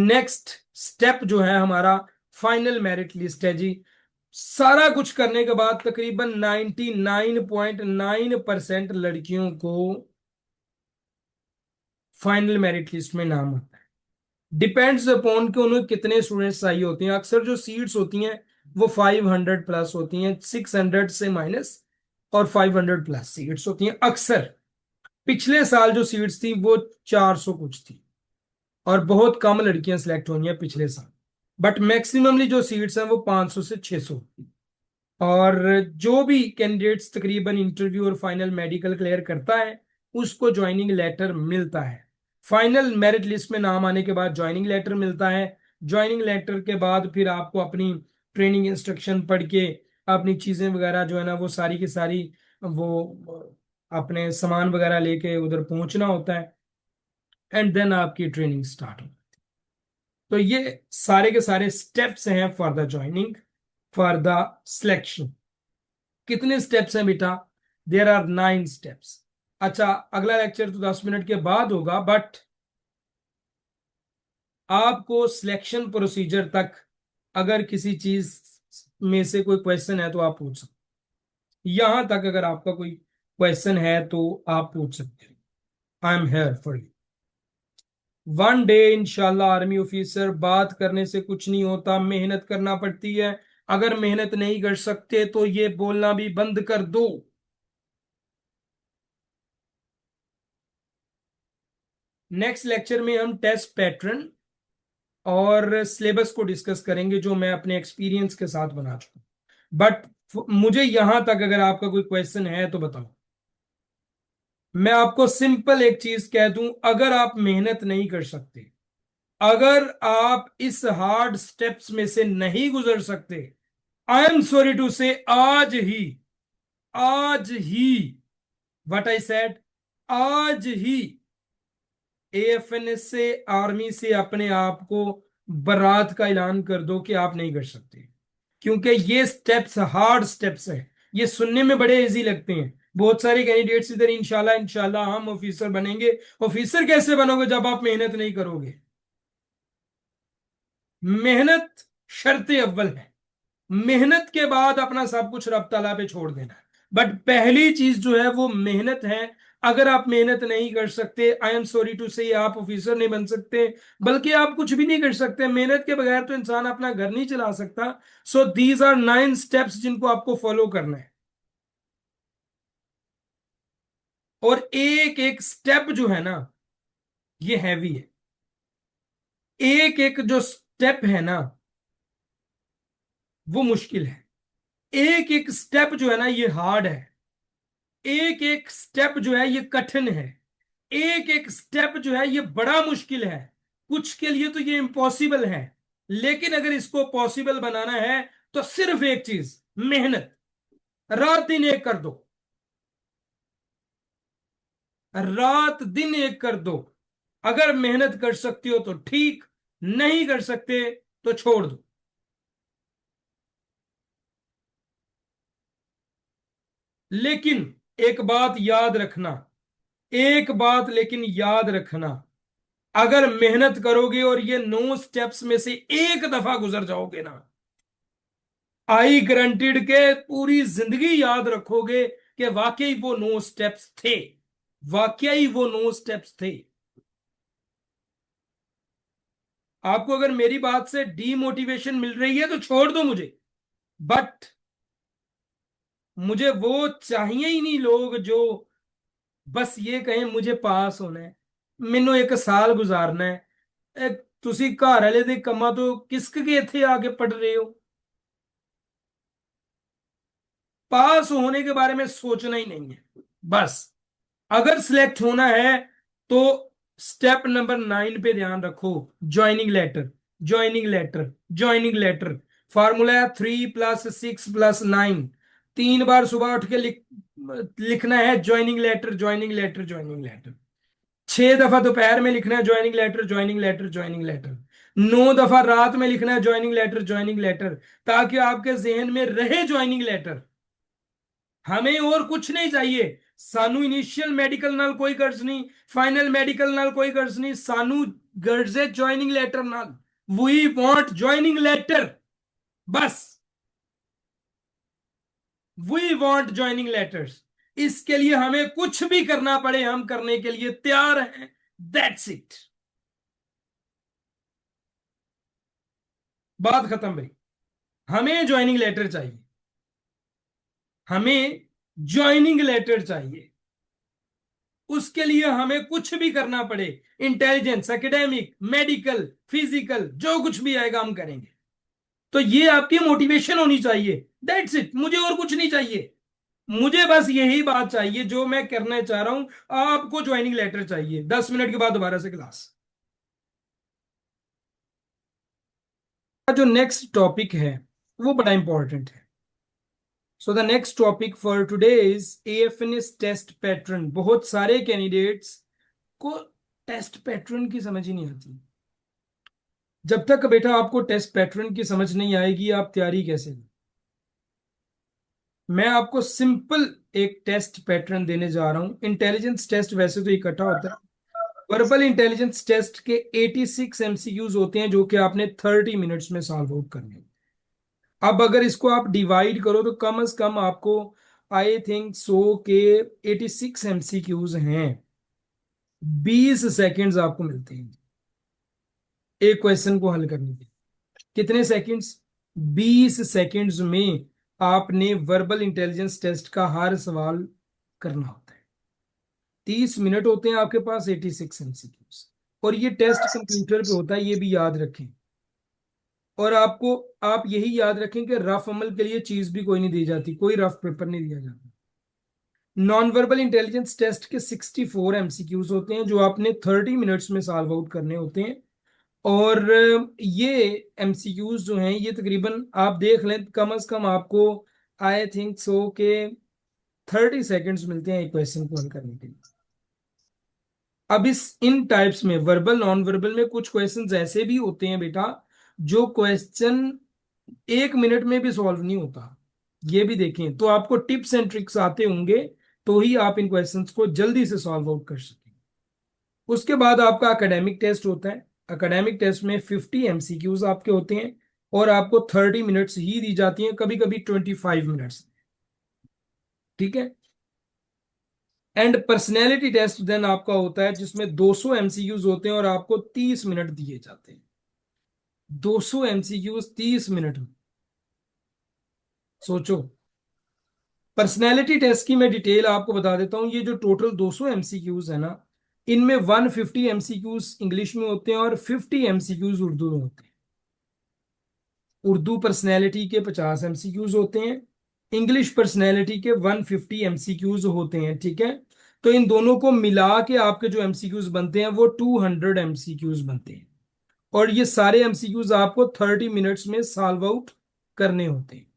नेक्स्ट स्टेप जो है हमारा फाइनल मेरिट लिस्ट है जी। सारा कुछ करने के बाद तकरीबन 99.9% लड़कियों को फाइनल मेरिट लिस्ट में नाम आता है। डिपेंड्स अपॉन कि उन्हें कितने स्टूडेंट्स चाहिए होते हैं। अक्सर जो सीट्स होती हैं वो 500 प्लस होती हैं, 600 से माइनस, और 500 प्लस सीट्स होती हैं अक्सर। पिछले साल जो सीट्स थी वो 400 कुछ थी, और बहुत कम लड़कियां सिलेक्ट हुई हैं पिछले साल। बट मैक्सिममली जो सीट्स हैं वो 500 से 600। और जो भी कैंडिडेट्स तकरीबन इंटरव्यू और फाइनल मेडिकल क्लियर करता है उसको ज्वाइनिंग लेटर मिलता है। फाइनल मेरिट लिस्ट में नाम आने के बाद ज्वाइनिंग लेटर मिलता है। ज्वाइनिंग लेटर के बाद फिर आपको अपनी ट्रेनिंग इंस्ट्रक्शन पढ़ के अपनी चीजें वगैरह जो है ना वो सारी की सारी वो अपने सामान वगैरह लेके उधर पहुंचना होता है। एंड देन आपकी ट्रेनिंग स्टार्ट हो। तो ये सारे के सारे स्टेप्स हैं for the joining, for the selection. कितने स्टेप्स हैं बेटा? There are 9 steps. अच्छा, अगला लेक्चर तो 10 मिनट के बाद होगा, बट आपको सिलेक्शन प्रोसीजर तक अगर किसी चीज में से कोई क्वेश्चन है तो आप पूछ सकते हैं। यहां तक अगर आपका कोई क्वेश्चन है तो आप पूछ सकते हैं। I am here for you. One day इंशाल्लाह आर्मी ऑफिसर, बात करने से कुछ नहीं होता, मेहनत करना पड़ती है। अगर मेहनत नहीं कर सकते तो ये बोलना भी बंद कर दो। नेक्स्ट लेक्चर में हम टेस्ट पैटर्न और सिलेबस को डिस्कस करेंगे जो मैं अपने एक्सपीरियंस के साथ बना चुका हूं। बट मुझे यहां तक अगर आपका कोई क्वेश्चन है तो बताओ। मैं आपको सिंपल एक चीज कह दूं, अगर आप मेहनत नहीं कर सकते, अगर आप इस हार्ड स्टेप्स में से नहीं गुजर सकते, आई एम सॉरी टू से, आज ही व्हाट आई सेड, आज ही एएफएनएस से, आर्मी से अपने आप को बरात का ऐलान कर दो कि आप नहीं कर सकते। क्योंकि ये स्टेप्स हार्ड स्टेप्स हैं। ये सुनने में बड़े इजी लगते हैं। बहुत सारे कैंडिडेट्स इधर इंशाल्लाह इंशाल्लाह हम ऑफिसर बनेंगे। ऑफिसर कैसे बनोगे जब आप मेहनत नहीं करोगे? मेहनत शर्त अव्वल है। मेहनत के बाद अपना सब कुछ रब ताला पे छोड़ देना है। बट पहली चीज जो है वो मेहनत है। अगर आप मेहनत नहीं कर सकते, आई एम सॉरी टू से, आप ऑफिसर नहीं बन सकते, बल्कि आप कुछ भी नहीं कर सकते। मेहनत के बगैर तो इंसान अपना घर नहीं चला सकता। सो दीज आर 9 स्टेप्स जिनको आपको फॉलो करना है। और एक एक स्टेप जो है ना ये हैवी है। एक एक जो स्टेप है ना वो मुश्किल है। एक एक स्टेप जो है ना ये हार्ड है। एक एक स्टेप जो है ये कठिन है। एक एक स्टेप जो है ये बड़ा मुश्किल है। कुछ के लिए तो ये इम्पॉसिबल है। लेकिन अगर इसको पॉसिबल बनाना है तो सिर्फ एक चीज, मेहनत। रात दिन एक कर दो। रात दिन एक कर दो। अगर मेहनत कर सकते हो तो ठीक, नहीं कर सकते तो छोड़ दो। लेकिन एक बात याद रखना, एक बात लेकिन याद रखना, अगर मेहनत करोगे और ये 9 स्टेप्स में से एक दफा गुजर जाओगे ना, आई गारंटीड के पूरी जिंदगी याद रखोगे कि वाकई वो 9 स्टेप्स थे। वाकई वो 9 स्टेप्स थे। आपको अगर मेरी बात से डीमोटिवेशन मिल रही है तो छोड़ दो मुझे। बट मुझे वो चाहिए ही नहीं लोग जो बस ये कहें मुझे पास होना है, मैनू एक साल गुजारना है। तुसी घर वाले दे कमा तो किसक के इथे आके पढ़ रहे हो? पास होने के बारे में सोचना ही नहीं है। बस अगर सिलेक्ट होना है तो स्टेप नंबर 9 पे ध्यान रखो। Joining letter, joining letter, joining letter. Formula है 3+6+9। 3 बार सुबह उठ के लिखना है joining letter, joining letter, joining letter. 6 दफा दोपहर में लिखना है joining letter, joining letter, joining letter. 9 दफा रात में लिखना है ज्वाइनिंग लेटर, ज्वाइनिंग लेटर, ताकि आपके जहन में रहे ज्वाइनिंग लेटर। हमें और कुछ नहीं चाहिए। सानू इनिशियल मेडिकल नाल कोई गर्ज नहीं, फाइनल मेडिकल नाल कोई गर्ज नहीं, सानू गर्ज है ज्वाइनिंग लेटर नाल। We want joining letter. बस वी वांट ज्वाइनिंग लेटर्स। इसके लिए हमें कुछ भी करना पड़े हम करने के लिए तैयार हैं। That's it. बात खत्म भाई। हमें ज्वाइनिंग लेटर चाहिए। हमें ज्वाइनिंग लेटर चाहिए। उसके लिए हमें कुछ भी करना पड़े, इंटेलिजेंस, एकेडमिक, मेडिकल, फिजिकल, जो कुछ भी आएगा हम करेंगे। तो ये आपकी मोटिवेशन होनी चाहिए, दैट्स इट, मुझे और कुछ नहीं चाहिए। मुझे बस यही बात चाहिए जो मैं करना चाह रहा हूं। आपको ज्वाइनिंग लेटर चाहिए, 10 मिनट के बाद दोबारा से क्लास। जो नेक्स्ट टॉपिक है वो बड़ा इंपॉर्टेंट है। So the next topic for today is AFNS test pattern. बहुत सारे कैंडिडेट्स को टेस्ट पैटर्न की समझ ही नहीं आती। जब तक बेटा आपको टेस्ट पैटर्न की समझ नहीं आएगी आप तैयारी कैसे करें। मैं आपको सिंपल एक टेस्ट पैटर्न देने जा रहा हूं। इंटेलिजेंस टेस्ट वैसे तो इकट्ठा होता है। वर्बल इंटेलिजेंस टेस्ट के 86 एमसीक्यूज होते हैं जो कि आपने 30 मिनट्स में सॉल्व आउट करने हैं। अब अगर इसको आप डिवाइड करो तो कम से कम आपको आई थिंक सो के 86 एमसीक्यूज हैं, 20 सेकेंड्स आपको मिलते हैं एक क्वेश्चन को हल करने के। कितने सेकंड्स? 20 सेकंड्स में आपने वर्बल इंटेलिजेंस टेस्ट का हर सवाल करना होता है। 30 मिनट होते हैं आपके पास, 86 एमसीक्यूज। और ये टेस्ट कंप्यूटर पे होता है, ये भी याद रखें। और आपको, आप यही याद रखें कि रफ अमल के लिए चीज भी कोई नहीं दी जाती, कोई रफ पेपर नहीं दिया जाता। नॉन वर्बल इंटेलिजेंस टेस्ट के 64 एमसीक्यूज होते हैं जो आपने 30 मिनट्स में सॉल्व आउट करने होते हैं। और ये एमसीक्यूज जो हैं ये तकरीबन आप देख लें, कम से कम आपको आई थिंक सो के 30 सेकंड्स मिलते हैं एक क्वेश्चन को हल करने के लिए। अब इस इन टाइप्स में वर्बल नॉन वर्बल में कुछ क्वेश्चंस ऐसे भी होते हैं बेटा जो क्वेश्चन 1 मिनट में भी सॉल्व नहीं होता। ये भी देखें, तो आपको टिप्स एंड ट्रिक्स आते होंगे तो ही आप इन क्वेश्चंस को जल्दी से सॉल्व आउट कर सकें। उसके बाद आपका एकेडमिक टेस्ट होता है। एकेडमिक टेस्ट में 50 एमसीक्यूज आपके होते हैं और आपको 30 मिनट्स ही दी जाती हैं, कभी कभी 25 मिनट्स। ठीक है। एंड पर्सनैलिटी टेस्ट देन आपका होता है जिसमें 200 एमसीक्यूज होते हैं और आपको 30 मिनट दिए जाते हैं। 200 एमसीक्यूज 30 मिनट में, सोचो। पर्सनैलिटी टेस्ट की मैं डिटेल आपको बता देता हूं। ये जो टोटल 200 एमसीक्यूज है ना, इनमें 150 एमसीक्यूज इंग्लिश में होते हैं और 50 एमसीक्यूज उर्दू में होते हैं। उर्दू पर्सनैलिटी के 50 एमसीक्यूज होते हैं, इंग्लिश पर्सनैलिटी के 150 एमसीक्यूज होते हैं। ठीक है। तो इन दोनों को मिला के आपके जो एमसीक्यूज बनते हैं वो 200 एमसीक्यूज बनते हैं। और ये सारे एमसीक्यूज आपको 30 मिनट्स में सॉल्व आउट करने होते हैं।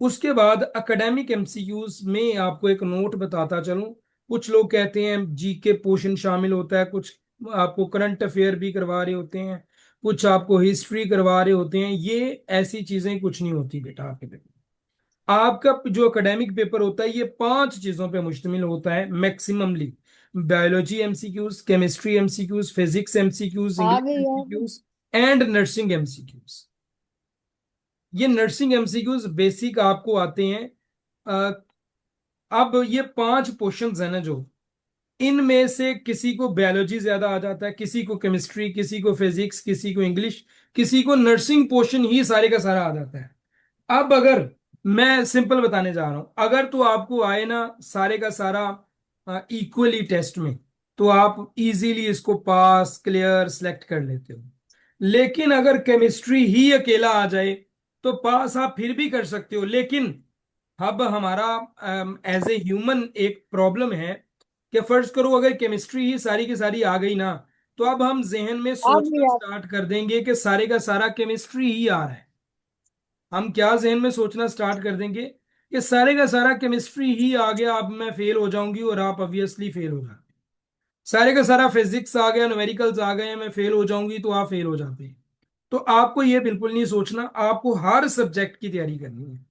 उसके बाद एकेडमिक एमसीक्यूज में आपको एक नोट बताता चलूं। कुछ लोग कहते हैं जीके पोर्शन शामिल होता है, कुछ आपको करंट अफेयर भी करवा रहे होते हैं, कुछ आपको हिस्ट्री करवा रहे होते हैं। ये ऐसी चीजें कुछ नहीं होती बेटा आपके पेपर। आपका जो एकेडमिक पेपर होता है ये 5 चीजों पे मुश्तमिल होता है maximally. Biology MCQs, chemistry MCQs, physics MCQs, आ इंग्लिश गई है। MCQs and nursing MCQs. ये नर्सिंग एमसीक्यूज बेसिक आपको आते हैं। अ, अब ये 5 पोर्शंस है ना, जो इनमें से किसी को बायोलॉजी ज्यादा आ जाता है, किसी को केमिस्ट्री, किसी को फिजिक्स, किसी को इंग्लिश, किसी को नर्सिंग पोर्शन ही सारे का सारा आ जाता है। अब अगर मैं सिंपल बताने जा रहा हूं, अगर तो आपको आए ना सारे का सारा इक्वली टेस्ट में, तो आप इजीली इसको पास क्लियर सेलेक्ट कर लेते हो। लेकिन अगर केमिस्ट्री ही अकेला आ जाए तो पास आप फिर भी कर सकते हो। लेकिन अब हमारा एज ए ह्यूमन एक प्रॉब्लम है कि फर्ज करो अगर केमिस्ट्री ही सारी की सारी आ गई ना, तो अब हम जहन में आ सोचना गई है। स्टार्ट कर देंगे कि सारे का सारा केमिस्ट्री ही आ रहा है। हम क्या जहन में सोचना स्टार्ट कर देंगे कि सारे का सारा केमिस्ट्री ही आ गया, अब मैं फेल हो जाऊंगी, और आप ऑब्वियसली फेल हो जाते। सारे का सारा फिजिक्स आ गया, न्यूमेरिकल्स आ गए, मैं फेल हो जाऊंगी, तो आप फेल हो जाते हैं। तो आपको ये बिल्कुल नहीं सोचना, आपको हर सब्जेक्ट की तैयारी करनी है।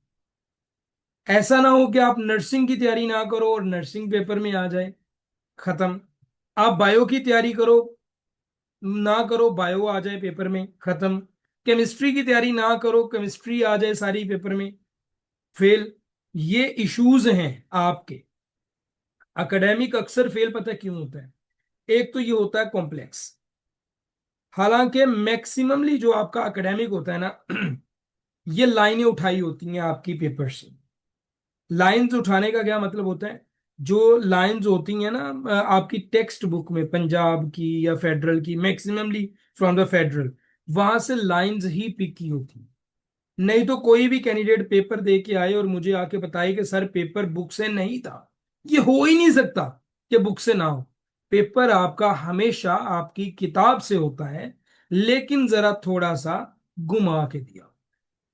ऐसा ना हो कि आप नर्सिंग की तैयारी ना करो और नर्सिंग पेपर में आ जाए, खत्म। आप बायो की तैयारी करो ना करो, बायो आ जाए पेपर में, खत्म। केमिस्ट्री की तैयारी ना करो, केमिस्ट्री आ जाए सारी पेपर में, फेल। ये इश्यूज हैं आपके। एकेडमिक अक्सर फेल पता है क्यों होता है? एक तो ये होता है कॉम्प्लेक्स। हालांकि मैक्सिममली जो आपका एकेडमिक होता है ना ये लाइनें उठाई होती हैं आपकी पेपर से। लाइंस उठाने का क्या मतलब होता है? जो लाइंस होती हैं ना आपकी टेक्स्ट बुक में, पंजाब की या फेडरल की, मैक्सिममली फ्रॉम द फेडरल, वहां से लाइंस ही पिक की होती हैं। नहीं तो कोई भी कैंडिडेट पेपर दे के आए और मुझे आके बताए कि सर पेपर बुक से नहीं था, ये हो ही नहीं सकता कि बुक से ना हो। पेपर आपका हमेशा आपकी किताब से होता है, लेकिन जरा थोड़ा सा घुमा के दिया।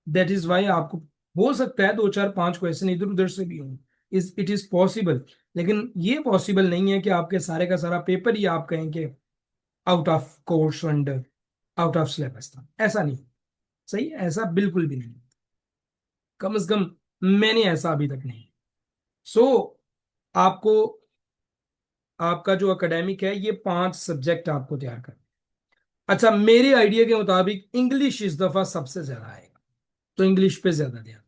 दैट इज वाई आपको हो सकता है दो चार पांच क्वेश्चन इधर उधर से भी हों, इज इट इज पॉसिबल। लेकिन ये पॉसिबल नहीं है कि आपके सारे का सारा पेपर ही आप कहें कि out of course and out of syllabus था। ऐसा नहीं, सही, ऐसा बिल्कुल भी नहीं, कम से कम मैंने ऐसा अभी तक नहीं। सो आपको, आपका जो एकेडमिक है ये 5 सब्जेक्ट आपको तैयार कर। अच्छा, मेरे आइडिया के मुताबिक इंग्लिश इस दफा सबसे ज्यादा आएगा, तो इंग्लिश पे ज्यादा ध्यान।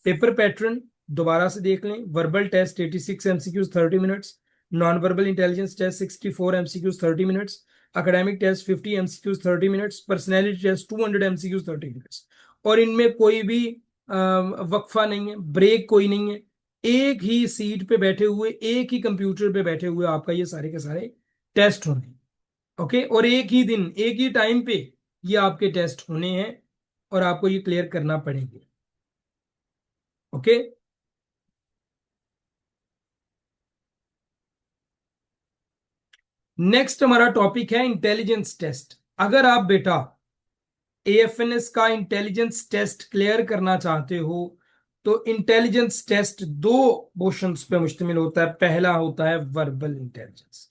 पेपर पैटर्न दोबारा से देख लें। Verbal test 86 MCQs 30 minutes, non verbal intelligence test 64 MCQs 30 minutes, academic test 50 MCQs 30 minutes, personality test 200 MCQs 30 minutes. और इनमें कोई भी वक्फा नहीं है, ब्रेक कोई नहीं है। एक ही सीट पे बैठे हुए, एक ही कंप्यूटर पे बैठे हुए आपका ये सारे के सारे टेस्ट होने। ओके, और एक ही दिन एक ही टाइम पे ये आपके टेस्ट होने हैं और आपको ये क्लियर करना पड़ेंगे। ओके, नेक्स्ट हमारा टॉपिक है इंटेलिजेंस टेस्ट। अगर आप बेटा एएफएनएस का इंटेलिजेंस टेस्ट क्लियर करना चाहते हो, तो इंटेलिजेंस टेस्ट दो पोर्शंस पे मुश्तमिल होता है। पहला होता है verbal intelligence.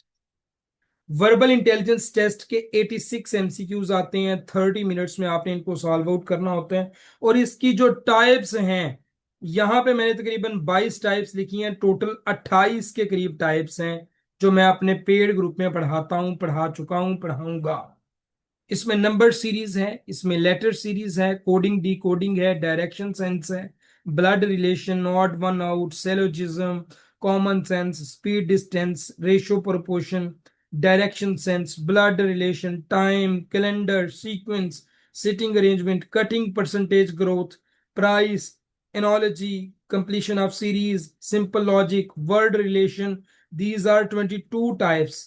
Verbal intelligence test के 86 एमसीक्यूज आते हैं, 30 मिनट्स में आपने इनको सॉल्व आउट करना होता है। और इसकी जो टाइप्स हैं, यहां पे मैंने तकरीबन 22 टाइप्स लिखी हैं, टोटल 28 के करीब टाइप्स हैं जो मैं अपने पेड ग्रुप में पढ़ाता हूं, पढ़ा चुका हूं, पढ़ाऊंगा। इसमें नंबर सीरीज है, इसमें लेटर सीरीज है, कोडिंग डी कोडिंग है, डायरेक्शन सेंस है, blood relation, odd one out, syllogism, common sense, speed distance, ratio proportion, direction sense, blood relation, time, calendar, sequence, sitting arrangement, cutting percentage growth, price, analogy, completion of series, simple logic, word relation. These are 22 types,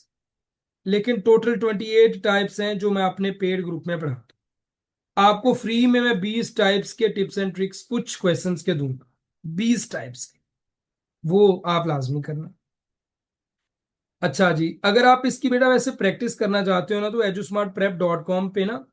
लेकिन total 28 types हैं जो मैं अपने paid group में पढ़ाता हूं। आपको free में मैं 20 टाइप्स के टिप्स एंड ट्रिक्स कुछ क्वेश्चंस के दूंगा, 20 टाइप्स के, वो आप लाजमी करना। अच्छा जी, अगर आप इसकी बेटा वैसे प्रैक्टिस करना चाहते हो ना, तो edusmartprep.com पे ना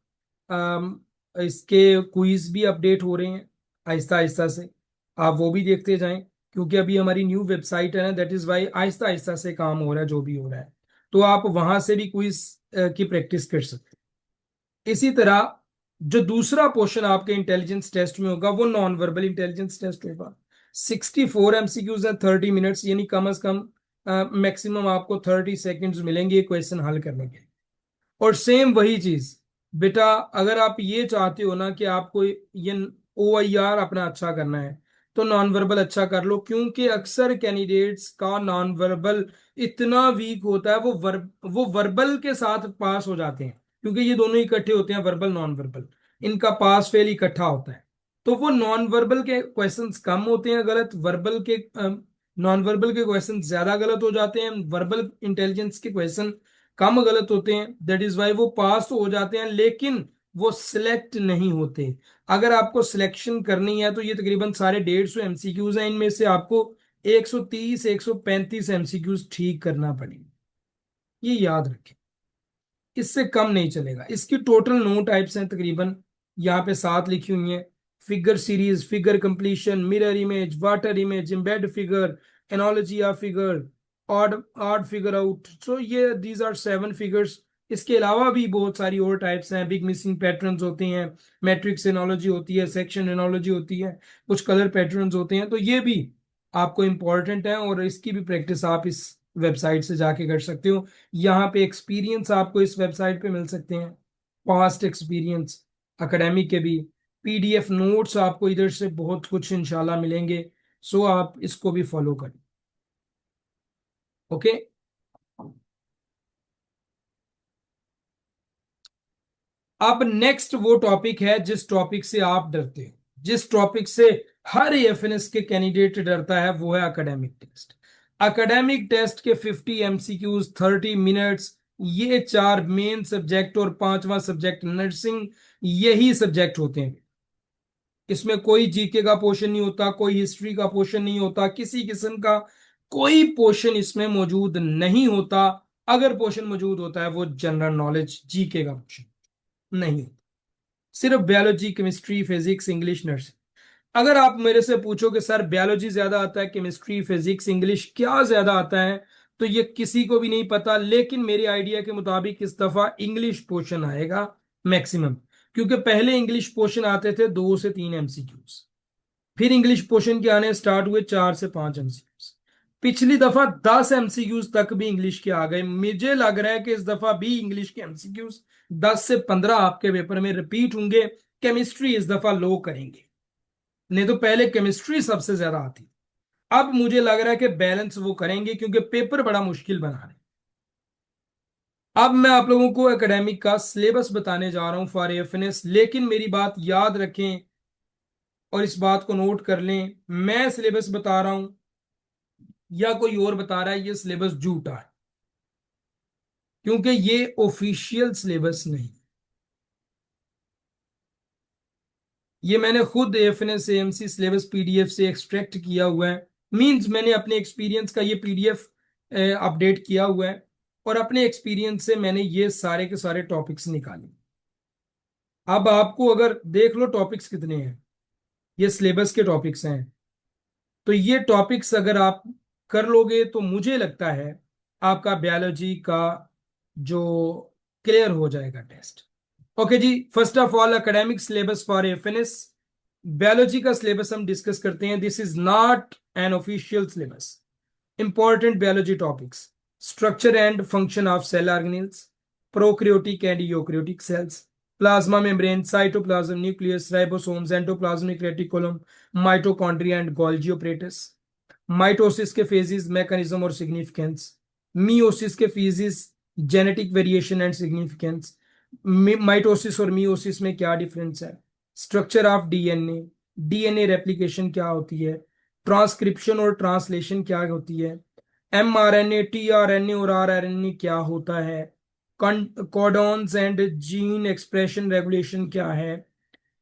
इसके क्विज भी अपडेट हो रहे हैं आहिस्ता आहिस्ता से, आप वो भी देखते जाएं। क्योंकि अभी हमारी न्यू वेबसाइट है ना, that is why Aahista Aahista से काम हो रहा है जो भी हो रहा है। तो आप वहां से भी क्विज की प्रैक्टिस कर सकते हैं। इसी तरह जो दूसरा पोर्शन आपके इंटेलिजेंस टेस्ट में होगा वो नॉन वर्बल इंटेलिजेंस टेस्ट होगा। 64 एमसीक्यूज है, 30 मिनट्स, यानी कम से कम मैक्सिमम आपको 30 सेकेंड्स मिलेंगे क्वेश्चन हल करने के लिए। और सेम वही चीज बेटा, अगर आप ये चाहते हो ना कि आपको ये OIR अपना अच्छा करना है, तो नॉन वर्बल अच्छा कर लो। क्योंकि अक्सर कैंडिडेट्स का नॉन वर्बल इतना वीक होता है, वो वर्बल के साथ पास हो जाते हैं, क्योंकि ये दोनों इकट्ठे होते हैं, वर्बल नॉन वर्बल, इनका पास फेल इकट्ठा होता है। तो वो नॉन वर्बल के क्वेश्चंस कम होते हैं गलत, वर्बल के नॉन वर्बल के क्वेश्चन ज्यादा गलत हो जाते हैं, वर्बल इंटेलिजेंस के क्वेश्चन कम गलत होते हैं। दैट इज वाई वो पास तो हो जाते हैं, लेकिन वो सिलेक्ट नहीं होते। अगर आपको सिलेक्शन करनी है तो ये तकरीबन सारे 150 एमसीक्यूज हैं, इनमें से आपको 130 135 एमसीक्यूज ठीक करना पड़ेगा, ये याद रखें, इससे कम नहीं चलेगा। इसकी टोटल 9 टाइप्स हैं तकरीबन, यहाँ पे 7 लिखी हुई हैं। Figure series, figure completion, mirror image, water image, embed figure, analogy of figure, odd odd figure out. So ये दीज आर 7 फिगर्स। इसके अलावा भी बहुत सारी और टाइप्स हैं, बिग मिसिंग पैटर्न्स होते हैं, मैट्रिक्स एनोलॉजी होती है, सेक्शन एनोलॉजी होती है, कुछ कलर पैटर्न्स होते हैं। तो ये भी आपको इंपॉर्टेंट है और इसकी भी प्रैक्टिस आप इस वेबसाइट से जाके कर सकते हो। यहाँ पे एक्सपीरियंस आपको इस वेबसाइट पे मिल सकते हैं, पास्ट एक्सपीरियंस, एकेडमिक के भी, PDF नोट्स आपको इधर से बहुत कुछ इंशाल्लाह मिलेंगे। सो आप इसको भी फॉलो करें। ओके, अब नेक्स्ट वो टॉपिक है जिस टॉपिक से आप डरते हो, जिस टॉपिक से हर एफएनएस के कैंडिडेट डरता है, वो है एकेडमिक टेस्ट। एकेडमिक टेस्ट के 50 एमसीक्यूज 30 मिनट्स, ये 4 मेन सब्जेक्ट और 5वां सब्जेक्ट नर्सिंग, यही सब्जेक्ट होते हैं। इसमें कोई जीके का पोर्शन नहीं होता, कोई हिस्ट्री का पोर्शन नहीं होता, किसी किस्म का कोई पोर्शन इसमें मौजूद नहीं होता। अगर पोर्शन मौजूद होता है वो जनरल नॉलेज जीके का पोर्शन नहीं होता। सिर्फ biology, chemistry, physics, English, nursing. अगर आप मेरे से पूछो कि सर बायोलॉजी ज्यादा आता है, केमिस्ट्री, फिजिक्स, इंग्लिश क्या ज्यादा आता है, तो ये किसी को भी नहीं पता। लेकिन मेरे आइडिया के मुताबिक इस दफा इंग्लिश पोर्शन आएगा मैक्सिमम, क्योंकि पहले इंग्लिश पोर्शन आते थे 2 से 3 एमसीक्यूज, फिर इंग्लिश पोर्शन के आने स्टार्ट हुए 4 से 5 एमसीक्यूज। पिछली दफा 10 एमसीक्यूज तक भी इंग्लिश के आ गए। मुझे लग रहा है कि इस दफा भी इंग्लिश के एमसीक्यूज 10 से 15 आपके पेपर में रिपीट होंगे। केमिस्ट्री इस दफा लो करेंगे, नहीं तो पहले केमिस्ट्री सबसे ज्यादा आती। अब मुझे लग रहा है कि बैलेंस वो करेंगे, क्योंकि पेपर बड़ा मुश्किल बना रहे हैं। अब मैं आप लोगों को एकेडमिक का सिलेबस बताने जा रहा हूं फॉर एफएनएस, लेकिन मेरी बात याद रखें और इस बात को नोट कर लें, मैं सिलेबस बता रहा हूं या कोई और बता रहा है, ये सिलेबस झूठा है, क्योंकि ये ऑफिशियल सिलेबस नहीं। ये मैंने खुद एफएनएस एएमसी सिलेबस पीडीएफ से एक्सट्रैक्ट किया हुआ है। मींस मैंने अपने एक्सपीरियंस का ये पीडीएफ अपडेट किया हुआ है, और अपने एक्सपीरियंस से मैंने ये सारे के सारे टॉपिक्स निकाले। अब आपको अगर देख लो टॉपिक्स कितने हैं, ये सिलेबस के टॉपिक्स हैं, तो ये टॉपिक्स अगर आप कर लोगे तो मुझे लगता है आपका बायोलॉजी का जो क्लियर हो जाएगा टेस्ट। ओके जी, first of all academic syllabus for FNS. Biology का सिलेबस हम डिस्कस करते हैं। This is not an official syllabus. Important biology topics: structure and function of cell organelles, prokaryotic and eukaryotic cells, plasma membrane, cytoplasm, nucleus, ribosomes, endoplasmic reticulum, mitochondria and Golgi apparatus, mitosis के phases, mechanism और significance, meiosis के phases, genetic variation and significance, mitosis और meiosis में क्या difference है, structure of DNA, DNA replication क्या होती है, ट्रांसक्रिप्शन और ट्रांसलेशन क्या होती है, एमआरएनए, टीआरएनए और आरआरएनए क्या होता है, codons and gene expression regulation क्या है,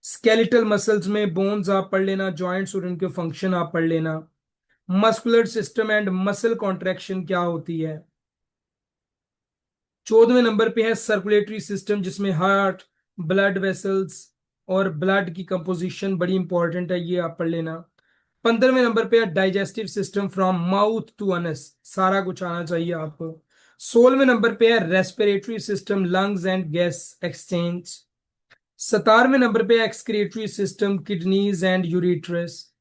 स्केलेटल मसल्स में बोन्स आप पढ़ लेना, जॉइंट्स और उनके फंक्शन आप पढ़ लेना, muscular system and muscle contraction क्या होती है। 14वें नंबर पे है सर्कुलेटरी सिस्टम, जिसमें हार्ट, ब्लड वेसल्स और ब्लड की कंपोजिशन बड़ी इंपॉर्टेंट है, ये आप पढ़ लेना। 15वें नंबर पे है digestive system from mouth to anus, सारा कुछ आना चाहिए आपको। 16वें नंबर पे है respiratory system, lungs and gas exchange. 17वें नंबर पे है excretory system, kidneys and ureters.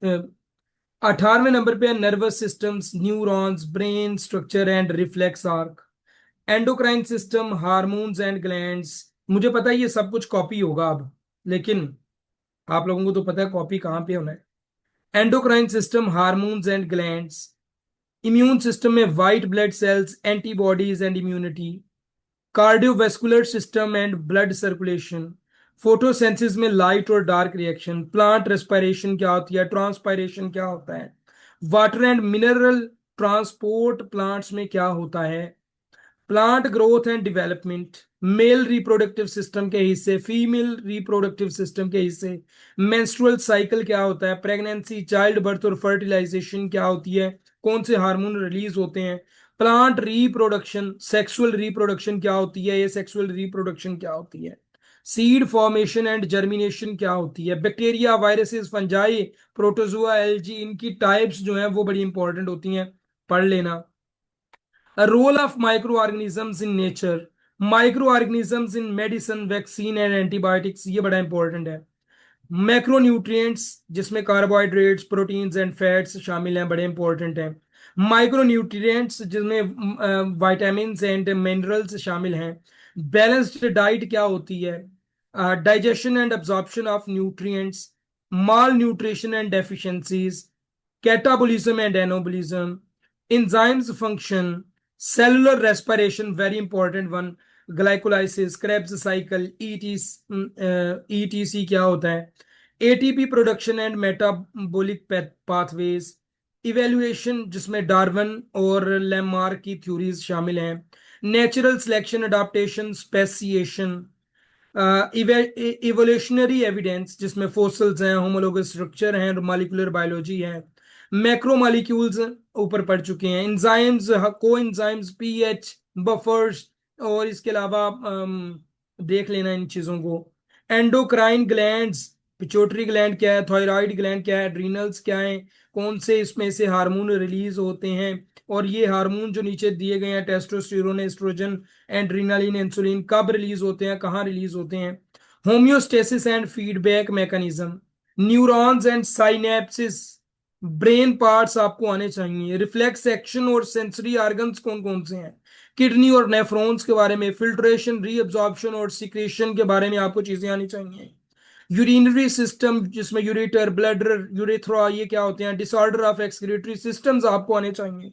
18वें नंबर पे है nervous systems, neurons, brain structure and reflex arc, endocrine system, hormones and glands. मुझे पता है ये सब कुछ कॉपी होगा अब, लेकिन आप लोगों को तो पता है कॉपी कहाँ पे होना है। Endocrine system, hormones and glands, immune system में white blood cells, antibodies and immunity, cardiovascular system and blood circulation, photosynthesis में लाइट और डार्क रिएक्शन, प्लांट रेस्पिरेशन क्या होती है, ट्रांसपायरेशन क्या होता है, water and mineral transport plants में क्या होता है, plant growth and development, male reproductive system के हिस्से, फीमेल रिप्रोडक्टिव सिस्टम के हिस्से, मेंस्ट्रुअल साइकिल क्या होता है, प्रेगनेंसी, चाइल्ड बर्थ और फर्टिलाइजेशन क्या होती है, कौन से हार्मोन रिलीज होते हैं, प्लांट रिप्रोडक्शन, सेक्सुअल रिप्रोडक्शन क्या होती है, ये सेक्सुअल रिप्रोडक्शन क्या होती है, सीड फॉर्मेशन एंड जर्मिनेशन क्या होती है, bacteria, viruses, fungi, protozoa, algae, इनकी टाइप्स जो हैं वो बड़ी इंपॉर्टेंट होती हैं, पढ़ लेना। Role of microorganisms in nature, microorganisms in medicine, vaccine and antibiotics, ये बड़ा इंपॉर्टेंट है। मैक्रोन्यूट्रिएंट्स, जिसमें कार्बोहाइड्रेट्स, प्रोटीन्स एंड फैट्स शामिल हैं, बड़े इंपॉर्टेंट हैं। माइक्रोन्यूट्रिएंट्स, जिसमें विटामिन्स एंड मिनरल्स शामिल हैं। बैलेंस्ड डाइट क्या होती है, digestion and absorption of nutrients, malnutrition and deficiencies, catabolism and anabolism, enzymes function, cellular respiration, very important one, glycolysis, Krebs cycle, etc क्या होता है, ATP production and metabolic pathways, evaluation जिसमें Darwin और Lamarck की theories शामिल हैं, natural selection, adaptation, speciation, evolutionary evidence जिसमें fossils हैं, होमोलोगस स्ट्रक्चर हैं, मॉलिक्यूलर बायोलॉजी है, मैक्रो मॉलिक्यूल्स ऊपर पढ़ चुके हैं, एंजाइम्स, को एंजाइम्स, पीएच, बफर्स, और इसके अलावा देख लेना इन चीजों को। एंडोक्राइन ग्लैंड्स, पिट्यूटरी ग्लैंड क्या है, थायराइड ग्लैंड क्या है, एड्रीनल्स क्या है, कौन से इसमें से हार्मोन रिलीज होते हैं, और ये हार्मोन जो नीचे दिए गए हैं, टेस्टोस्टेरोन, एस्ट्रोजन, एड्रीनालिन, इंसुलिन, कब रिलीज होते हैं, कहाँ रिलीज होते हैं। Homeostasis and feedback mechanism, neurons and synapses, brain parts आपको आने चाहिए, रिफ्लेक्स एक्शन और सेंसरी ऑर्गन्स कौन कौन से हैं, किडनी और नेफ्रॉन्स के बारे में, फिल्ट्रेशन, रीअब्जॉर्प्शन और सिक्रेशन के बारे में आपको चीजें आनी चाहिए। यूरिनरी सिस्टम जिसमें यूरेटर, ब्लैडर, यूरेथ्रा, ये क्या होते हैं, डिसऑर्डर ऑफ एक्सक्रीटरी सिस्टम्स आपको आने चाहिए।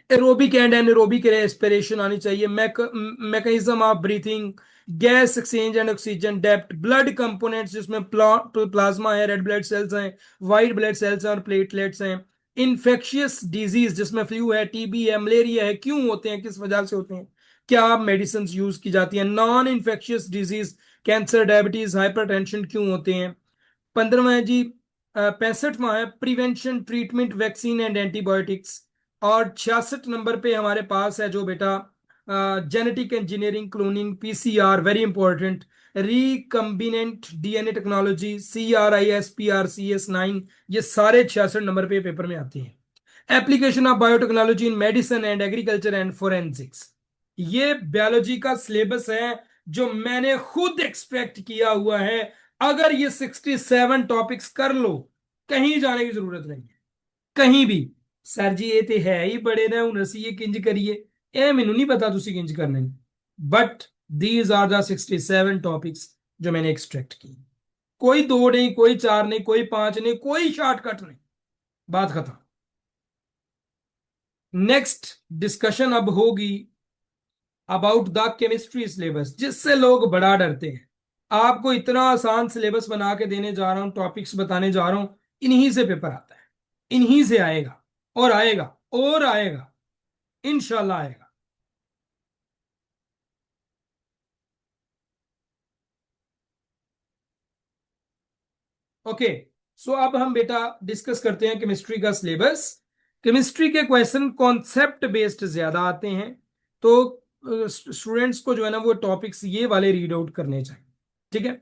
एरोबिक एंड एनारोबिक रेस्पिरेशन आनी चाहिए, mechanism of breathing, gas exchange and oxygen depth, blood components जिसमें प्लाज्मा है, रेड ब्लड सेल्स हैं, व्हाइट ब्लड सेल्स हैं और प्लेटलेट्स हैं, इन्फेक्शियस डिजीज जिसमें फ्लू है, टीबी है, मलेरिया है, क्यों होते हैं, किस वजह से होते हैं, क्या मेडिसिन यूज की जाती है, non infectious disease, cancer, diabetes, hypertension क्यों होते हैं। 15वां है जी, 65वां है prevention, treatment, vaccine and antibiotics. और 66 नंबर पे हमारे पास है जो बेटा genetic engineering, cloning, PCR very important, recombinant DNA technology, CRISPR, CS9, ये सारे 66 नंबर पे पेपर में आती हैं। Application of biotechnology in medicine and agriculture and forensics, ये बायोलॉजी का सिलेबस है जो मैंने खुद एक्सपेक्ट किया हुआ है। अगर ये 67 टॉपिक्स कर लो, कहीं जाने की जरूरत नहीं है, कहीं भी। सर जी ये तो है ही बड़े ने, हूं असी ये किंज करिए, ਇਹ ਮੈਨੂੰ नहीं पता तुसी किंज करने, but these are the 67 topics जो मैंने एक्सट्रैक्ट की। कोई दो नहीं, कोई चार नहीं, कोई पांच नहीं, कोई शॉर्टकट नहीं, बात खत्म। नेक्स्ट डिस्कशन अब होगी अबाउट द केमिस्ट्री सिलेबस, जिससे लोग बड़ा डरते हैं। आपको इतना आसान सिलेबस बना के देने जा रहा हूं, टॉपिक्स बताने जा रहा हूं, इन्हीं से पेपर आता है, इन्हीं से आएगा और आएगा और आएगा, इंशाल्लाह आएगा। ओके, सो अब हम बेटा डिस्कस करते हैं केमिस्ट्री का सिलेबस। केमिस्ट्री के क्वेश्चन कॉन्सेप्ट बेस्ड ज्यादा आते हैं, तो स्टूडेंट्स को जो है ना वो टॉपिक्स ये वाले रीड आउट करने चाहिए, ठीक है।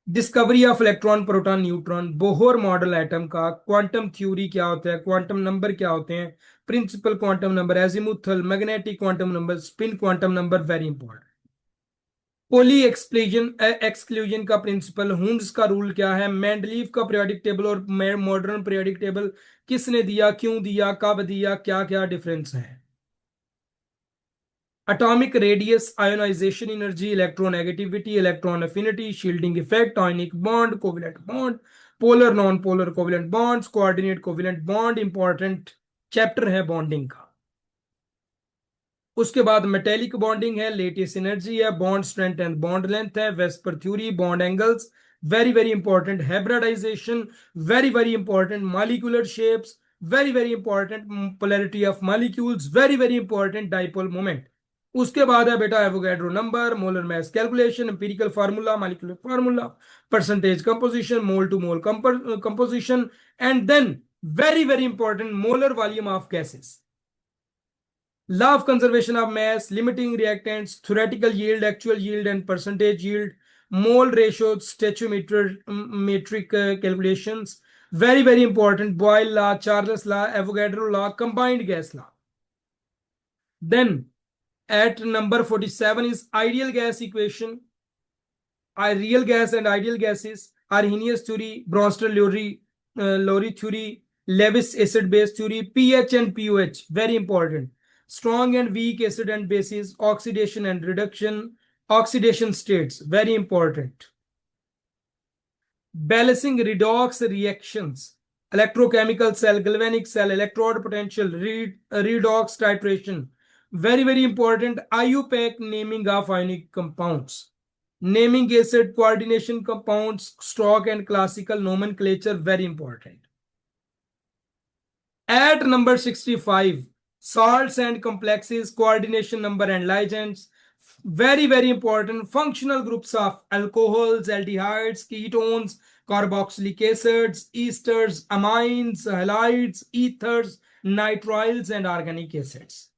Discovery of electron, proton, neutron, Bohr model atom का, क्वांटम थ्योरी क्या होता है, क्वांटम नंबर क्या होते हैं, principal quantum number, azimuthal, magnetic quantum number, spin quantum number, very important. Pauli exclusion, exclusion का प्रिंसिपल, हुंड्स का रूल क्या है, मेंडलीव का पीरियोडिक टेबल और मॉडर्न पीरियोडिक टेबल किसने दिया, क्यों दिया, कब दिया, क्या क्या डिफरेंस है। Atomic radius, ionization energy, electronegativity, electron affinity, shielding effect, ionic bond, covalent bond, polar non polar covalent bonds, coordinate covalent bond, important chapter है बॉन्डिंग का। उसके बाद मेटेलिक बॉन्डिंग है, लेटेस्ट एनर्जी है, bond strength and bond length है, VSEPR theory, bond angles very very important, hybridization very very important, molecular shapes very very important, polarity of molecules very very important, dipole moment. उसके बाद है बेटा Avogadro number, molar mass calculation, empirical formula, molecular formula, percentage composition, mole to mole composition, and then very very important molar volume of gases, law of conservation of mass, limiting reactants, theoretical yield, actual yield and percentage yield, mole ratios, stoichiometric calculations, very very important, Boyle law, Charles law, Avogadro law, combined gas law. Then at number 47 is ideal gas equation, real gas and ideal gases, Arrhenius theory, Bronsted-Lowry theory, Lewis acid base theory, pH and pOH very important, strong and weak acid and bases, oxidation and reduction, oxidation states very important, balancing redox reactions, electrochemical cell, galvanic cell, electrode potential, redox titration very very important, IUPAC, naming of ionic compounds, naming acid, coordination compounds, stock and classical nomenclature very important. At number 65, salts and complexes, coordination number and ligands. Very, very important. Functional groups of alcohols, aldehydes, ketones, carboxylic acids, esters, amines, halides, ethers, nitriles, and organic acids.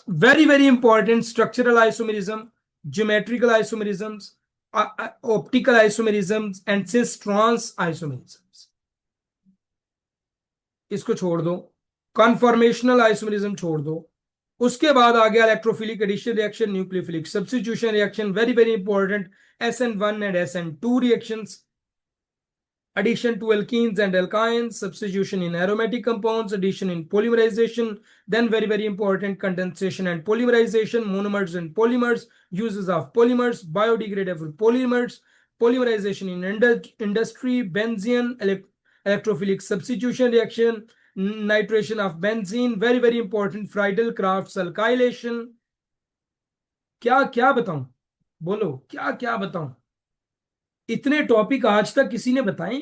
Very, very important. Structural isomerism, geometrical isomerisms, optical isomerisms, and cis trans isomerisms. इसको छोड़ दो, conformational isomerism छोड़ दो. उसके बाद आ गया electrophilic addition reaction, nucleophilic substitution reaction, very very important. SN1 and SN2 reactions, addition to alkenes and alkynes, substitution in aromatic compounds, addition in polymerization, then very very important, condensation and polymerization, monomers and polymers, uses of polymers, biodegradable polymers, polymerization in industry, benzene, electrophilic substitution reaction, nitration of benzene, very very important, Friedel-Crafts alkylation. क्या क्या बताऊं, बोलो क्या क्या बताऊं, इतने topic आज तक किसी ने बताए?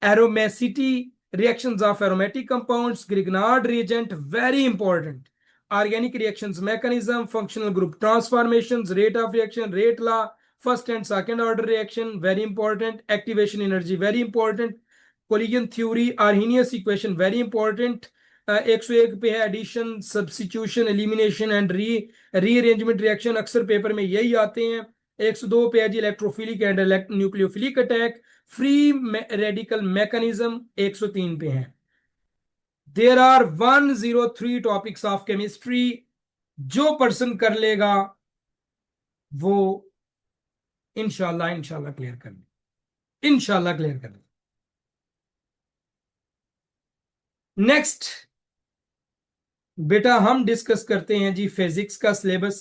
Aromaticity, reactions of aromatic compounds, Grignard reagent, very important. Organic reactions mechanism, functional group transformations, rate of reaction, rate law, first and second order reaction, very important. Activation energy, very important. Collision theory, Arrhenius equation, very important. 101 पे है addition, substitution, elimination and rearrangement reaction, अक्सर paper में यही आते हैं. 102 पे है जी electrophilic and nucleophilic attack, free radical mechanism 103 पे है. There are 103 topics of chemistry. जो पर्सन कर लेगा वो इंशाल्लाह इंशाल्लाह क्लियर कर ले, इंशाल्लाह क्लियर कर ले. नेक्स्ट बेटा हम डिस्कस करते हैं जी फिजिक्स का सिलेबस.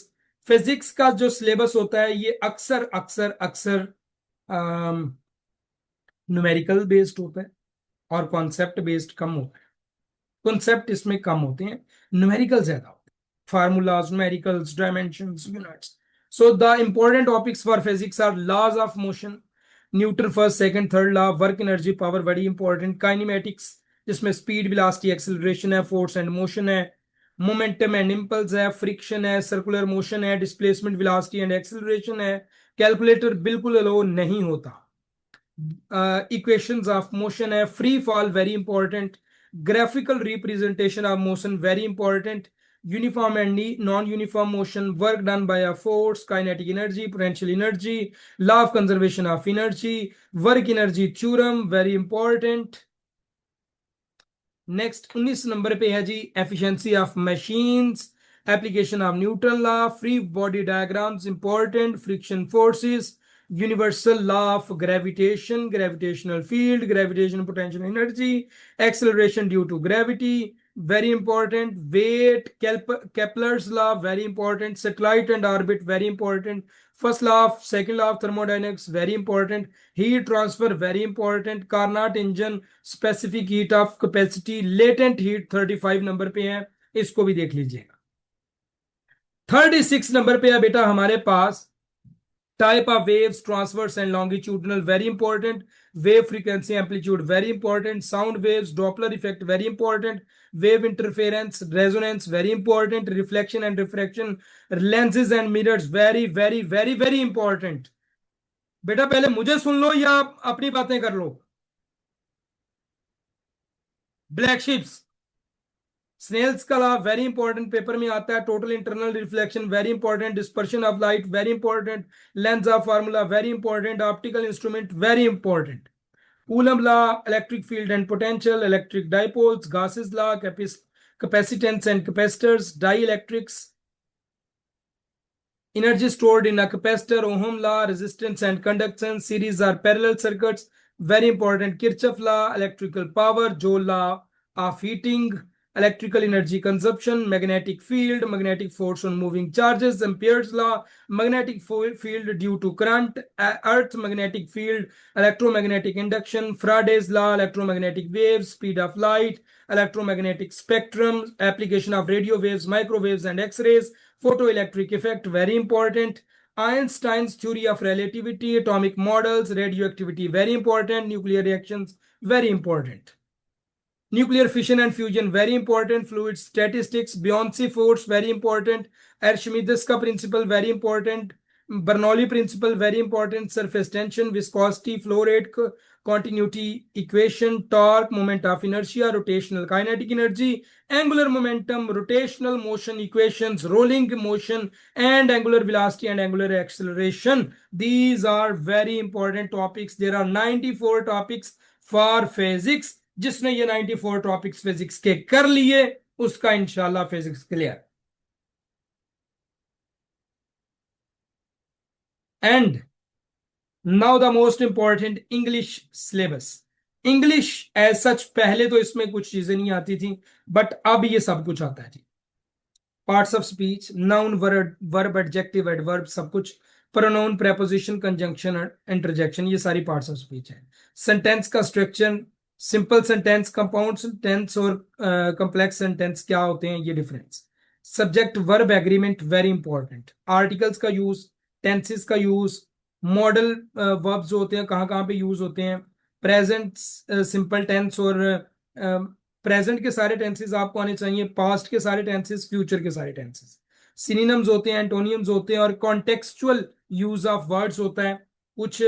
फिजिक्स का जो सिलेबस होता है ये अक्सर अक्सर अक्सर न्यूमेरिकल बेस्ड होता है और कॉन्सेप्ट बेस्ड कम होता है. कॉन्सेप्ट इसमें कम होते हैं, न्यूमेरिकल ज्यादा होते हैं. Formulas, numericals, dimensions, units. So the important topics for physics are laws of motion, Newton first second third law, work energy power, very important. Kinematics जिसमें स्पीड, वेलोसिटी, एक्सेलरेशन है, फोर्स एंड मोशन है, momentum and impulse है, friction है, circular motion है, displacement, velocity and acceleration है. Calculator बिल्कुल allow नहीं होता. इक्वेशंस ऑफ मोशन है, free fall very important, graphical representation of motion very important, uniform and non uniform motion, work done by a force, kinetic energy, potential energy, law of conservation of energy, work energy theorem, very important. Next 19 नंबर पे है जी efficiency of machines, application of Newton law, free body diagrams important, friction forces, universal law of gravitation, gravitational field, gravitation potential energy, acceleration due to gravity, very important. Weight, Kepler's law, very important. Satellite and orbit, very important. First law of second law of thermodynamics, very important. Heat transfer, very important. Carnot engine, specific heat of capacity, latent heat 35 number पे है, इसको भी देख लीजिएगा. 36 number पे है बेटा हमारे पास type of waves, transverse and longitudinal, very important. Wave frequency, amplitude, very important. Sound waves, Doppler effect, very important. Wave interference, resonance, very important. Reflection and refraction, lenses and mirrors, very very very very important. बेटा पहले मुझे सुन लो या अपनी बातें कर लो. Black ships, Snell's का law, very important, paper में आता है. Total internal reflection, very important. Dispersion of light, very important. Lens of formula, very important. Optical instrument, very important. Coulomb law, electric field and potential, electric dipoles, Gauss's law, capacitance and capacitors, dielectrics, energy stored in a capacitor, Ohm law, resistance and conductance, series or parallel circuits, very important. Kirchhoff law, electrical power, Joule law of heating, electrical energy consumption, magnetic field, magnetic force on moving charges, Ampere's law, magnetic field due to current, earth magnetic field, electromagnetic induction, Faraday's law, electromagnetic waves, speed of light, electromagnetic spectrum, application of radio waves, microwaves and X-rays, photoelectric effect, very important. Einstein's theory of relativity, atomic models, radioactivity, very important. Nuclear reactions, very important. Nuclear fission and fusion very important, fluid statistics, buoyancy force very important, Archimedes का principle very important, Bernoulli principle very important, surface tension, viscosity, flow rate, continuity equation, torque, moment of inertia, rotational kinetic energy, angular momentum, rotational motion equations, rolling motion, and angular velocity and angular acceleration. These are very important topics. There are 94 topics for physics. जिसने ये 94 topics physics के कर लिए उसका इंशाल्लाह physics clear. And now the most important, English syllabus. English as such पहले तो इसमें कुछ चीजें नहीं आती थी, बट अब ये सब कुछ आता है जी. Parts of speech, noun, verb, adjective, adverb, सब कुछ, प्रोनाउन, प्रेपोजिशन, कंजंक्शन, इंटरजेक्शन, ये सारी पार्ट्स ऑफ स्पीच है. सेंटेंस का structure, simple sentence, compound sentence और कॉम्प्लेक्स सेंटेंस क्या होते हैं, ये difference. Subject verb agreement very important. Articles का यूज, टेंसेस का यूज, मॉडल वर्ब्स होते हैं कहाँ कहाँ पे यूज होते हैं, प्रेजेंट सिंपल टेंस और प्रेजेंट के सारे टेंसेस आपको आने चाहिए, पास्ट के सारे टेंसेस, फ्यूचर के सारे टेंसेस. सिनोनिम्स होते हैं, एंटोनियम्स होते हैं, और कॉन्टेक्सचुअल यूज ऑफ वर्ड्स होता है. कुछ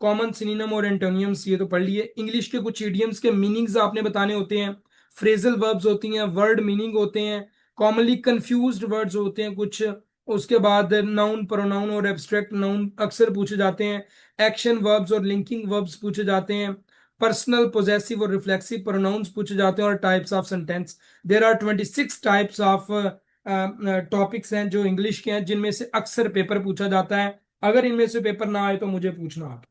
कॉमन सिनोनिम और एंटोनियम्स ये तो पढ़ लिए. इंग्लिश के कुछ इडियम्स के मीनिंग्स आपने बताने होते हैं. फ्रेजल वर्ब्स होती हैं, वर्ड मीनिंग होते हैं, कॉमनली कंफ्यूज्ड वर्ड्स होते हैं कुछ. उसके बाद नाउन, प्रोनाउन और एब्स्ट्रैक्ट नाउन अक्सर पूछे जाते हैं. एक्शन वर्ब्स और लिंकिंग वर्ब्स पूछे जाते हैं. पर्सनल, पोजेसिव और रिफ्लेक्सिव प्रोनाउंस पूछे जाते हैं. और types of sentence, there are 26 types of topics हैं जो इंग्लिश के हैं, जिनमें से अक्सर पेपर पूछा जाता है. अगर इनमें से पेपर ना आए तो मुझे पूछना. आप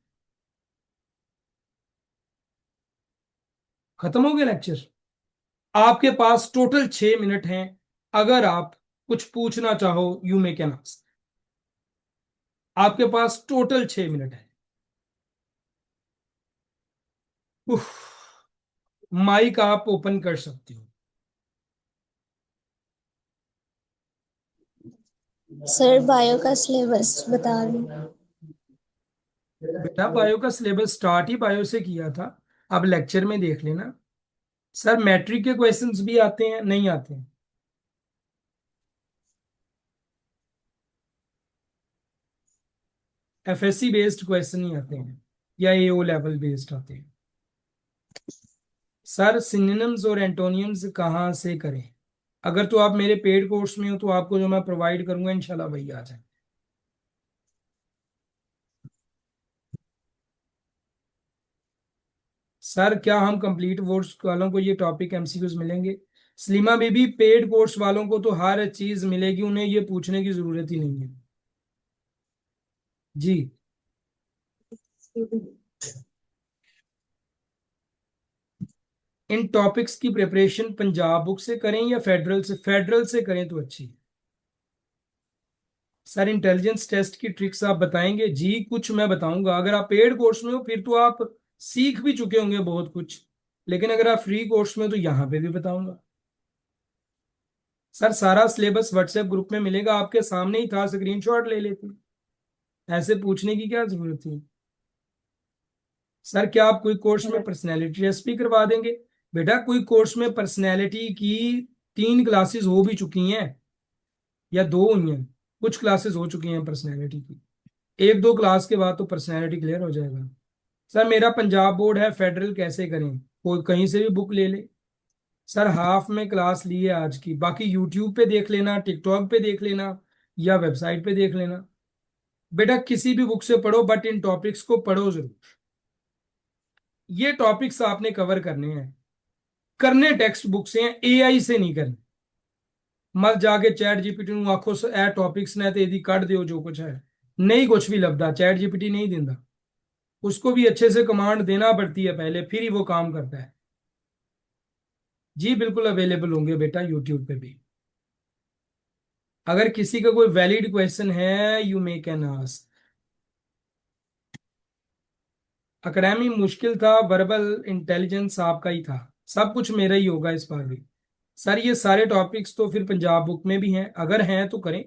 खत्म हो गया लेक्चर. आपके पास टोटल 6 मिनट हैं. अगर आप कुछ पूछना चाहो यू मे कैन आस्क. आपके पास टोटल 6 मिनट है. माइक आप ओपन कर सकते हो. सर बायो का सिलेबस बता रही हूँ. बेटा बायो का सिलेबस स्टार्ट ही बायो से किया था. अब लेक्चर में देख लेना. सर मैट्रिक के क्वेश्चंस भी आते हैं, नहीं आते हैं? एफएससी बेस्ड क्वेश्चन ही आते हैं या एओ लेवल बेस्ड आते हैं? सर सिनोनिम्स और एंटोनियम्स कहाँ से करें? अगर तो आप मेरे पेड कोर्स में हो तो आपको जो मैं प्रोवाइड करूंगा इंशाल्लाह वही आ जाए. सर क्या हम कंप्लीट कोर्स वालों को ये टॉपिक एमसीक्यूज मिलेंगे? स्लीमा बेबी, पेड कोर्स वालों को तो हर चीज मिलेगी, उन्हें ये पूछने की जरूरत ही नहीं है जी. इन टॉपिक्स की प्रिपरेशन पंजाब बुक से करें या फेडरल से? फेडरल से करें तो अच्छी है. सर इंटेलिजेंस टेस्ट की ट्रिक्स आप बताएंगे? जी कुछ मैं बताऊंगा. अगर आप पेड कोर्स में हो फिर तो आप सीख भी चुके होंगे बहुत कुछ, लेकिन अगर आप फ्री कोर्स में हो तो यहाँ पे भी बताऊंगा. सर सारा सिलेबस व्हाट्सएप ग्रुप में मिलेगा, आपके सामने ही था, स्क्रीनशॉट ले लेते. ऐसे पूछने की क्या जरूरत थी? सर क्या आप कोई कोर्स में पर्सनैलिटी टेस्ट भी करवा देंगे? बेटा कोई कोर्स में पर्सनैलिटी की 3 क्लासेस हो भी चुकी हैं या 2 हुई हैं. कुछ क्लासेस हो चुकी हैं पर्सनैलिटी की. 1-2 क्लास के बाद तो पर्सनैलिटी क्लियर हो जाएगा. सर मेरा पंजाब बोर्ड है, फेडरल कैसे करें? कोई कहीं से भी बुक ले ले. सर हाफ में क्लास ली है आज की, बाकी यूट्यूब पे देख लेना, टिकटॉक पे देख लेना, या वेबसाइट पे देख लेना. बेटा किसी भी बुक से पढ़ो, बट इन टॉपिक्स को पढ़ो जरूर. ये टॉपिक्स आपने कवर करने हैं, करने टेक्स्ट बुक से हैं, एआई से नहीं करने. मत जाके चैट जीपीटी ਨੂੰ आखो ए टॉपिक्स ने ते यदि कट दियो जो कुछ है. नहीं कुछ भी लभदा, चैट जीपीटी नहीं देता. उसको भी अच्छे से कमांड देना पड़ती है पहले, फिर ही वो काम करता है. जी बिल्कुल अवेलेबल होंगे बेटा यूट्यूब पे भी. अगर किसी का कोई वैलिड क्वेश्चन है you may can ask. Academy मुश्किल था, वर्बल इंटेलिजेंस आपका ही था, सब कुछ मेरा ही होगा इस बार भी. सर ये सारे टॉपिक्स तो फिर पंजाब बुक में भी हैं, अगर हैं तो करें.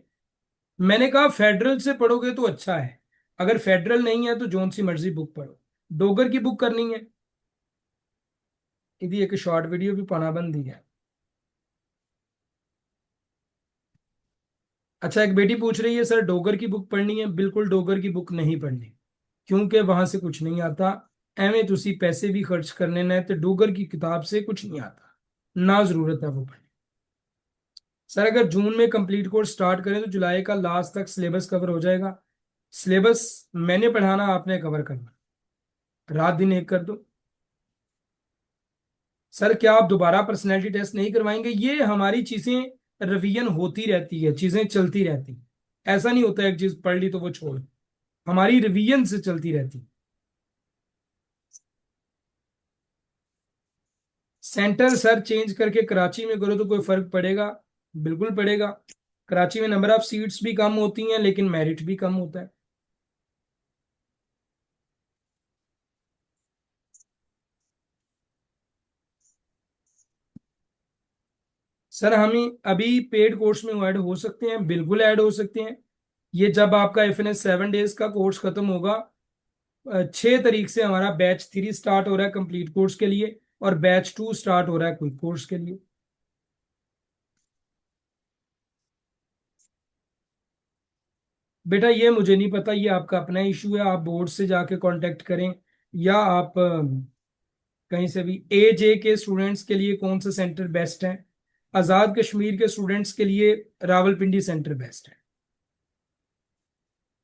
मैंने कहा फेडरल से पढ़ोगे तो अच्छा है, अगर फेडरल नहीं है तो जोन सी मर्जी बुक पढ़ो. डोगर की बुक करनी है? ఇది एक शॉर्ट वीडियो भी पाना बंद दी है। अच्छा, एक बेटी पूछ रही है सर डोगर की बुक पढ़नी है। बिल्कुल डोगर की बुक नहीं पढ़नी, क्योंकि वहां से कुछ नहीं आता। एवं तुसी पैसे भी खर्च करने ने तो डोगर की किताब से कुछ नहीं आता, ना जरूरत है वो पढ़ने। सर अगर जून में कंप्लीट कोर्स स्टार्ट करें तो जुलाई का लास्ट तक सिलेबस कवर हो जाएगा। सिलेबस मैंने पढ़ाना, आपने कवर करना, रात दिन एक कर दो। सर क्या आप दोबारा पर्सनैलिटी टेस्ट नहीं करवाएंगे? ये हमारी चीजें रिवीजन होती रहती है, चीजें चलती रहती, ऐसा नहीं होता है एक चीज पढ़ ली तो वो छोड़। हमारी रिवीजन से चलती रहती। सेंटर सर चेंज करके कराची में करो तो कोई फर्क पड़ेगा? बिल्कुल पड़ेगा। कराची में नंबर ऑफ सीट्स भी कम होती हैं लेकिन मेरिट भी कम होता है। सर हम अभी पेड कोर्स में ऐड हो सकते हैं, बिल्कुल ऐड हो सकते हैं। ये जब आपका FNS 7 डेज का कोर्स खत्म होगा, 6 तारीख से हमारा बैच 3 स्टार्ट हो रहा है कंप्लीट कोर्स के लिए, और बैच 2 स्टार्ट हो रहा है क्विक कोर्स के लिए। बेटा ये मुझे नहीं पता, ये आपका अपना इशू है, आप बोर्ड से जाके कांटेक्ट करें, या आप कहीं से भी। AJ के स्टूडेंट्स के लिए कौन सा सेंटर बेस्ट है? आजाद कश्मीर के स्टूडेंट्स के लिए रावलपिंडी सेंटर बेस्ट है।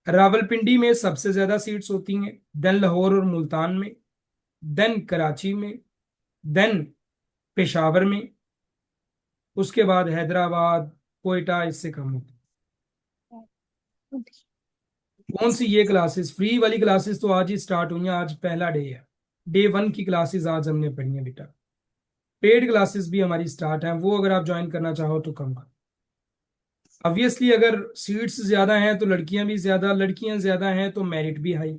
रावलपिंडी में सबसे ज्यादा सीट्स होती हैं, देन लाहौर और मुल्तान में, देन कराची में, देन पेशावर में, उसके बाद हैदराबाद, कोयटा इससे कम होती। कौन सी ये क्लासेस, फ्री वाली क्लासेस तो आज ही स्टार्ट हुई हैं, आज पहला डे है। डे 1 की क्लासेस आज हमने पढ़ी है बेटा। पेड क्लासेस भी हमारी स्टार्ट हैं, वो अगर आप ज्वाइन करना चाहो तो कम। ऑब्वियसली अगर सीट्स ज्यादा हैं तो लड़कियां भी ज्यादा, लड़कियां ज्यादा हैं तो मेरिट भी हाई।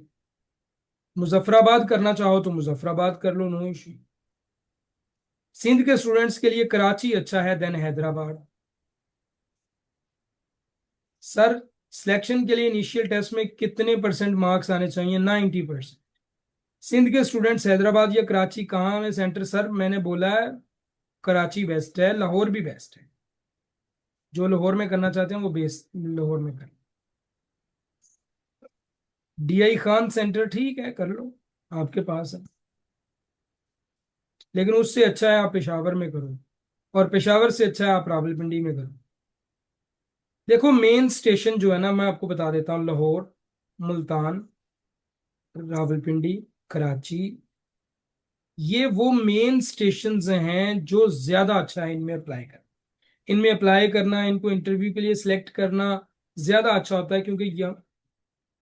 मुजफ्फराबाद करना चाहो तो मुजफ्फराबाद कर लो, नो इशू। सिंध के स्टूडेंट्स के लिए कराची अच्छा है, देन हैदराबाद। सर सिलेक्शन के लिए इनिशियल टेस्ट में कितने परसेंट मार्क्स आने चाहिए? 90%। सिंध के स्टूडेंट्स हैदराबाद या कराची कहाँ में सेंटर? सर मैंने बोला है कराची बेस्ट है, लाहौर भी बेस्ट है। जो लाहौर में करना चाहते हैं वो बेस लाहौर में कर। DI खान सेंटर ठीक है, कर लो, आपके पास है। लेकिन उससे अच्छा है आप पेशावर में करो, और पेशावर से अच्छा है आप रावलपिंडी में करो। देखो मेन स्टेशन जो है ना, मैं आपको बता देता हूँ, लाहौर, मुल्तान, रावलपिंडी, कराची, ये वो मेन स्टेशंस हैं जो ज्यादा अच्छा है इनमें अप्लाई करना। इनमें अप्लाई करना, इनको इंटरव्यू के लिए सिलेक्ट करना ज्यादा अच्छा होता है, क्योंकि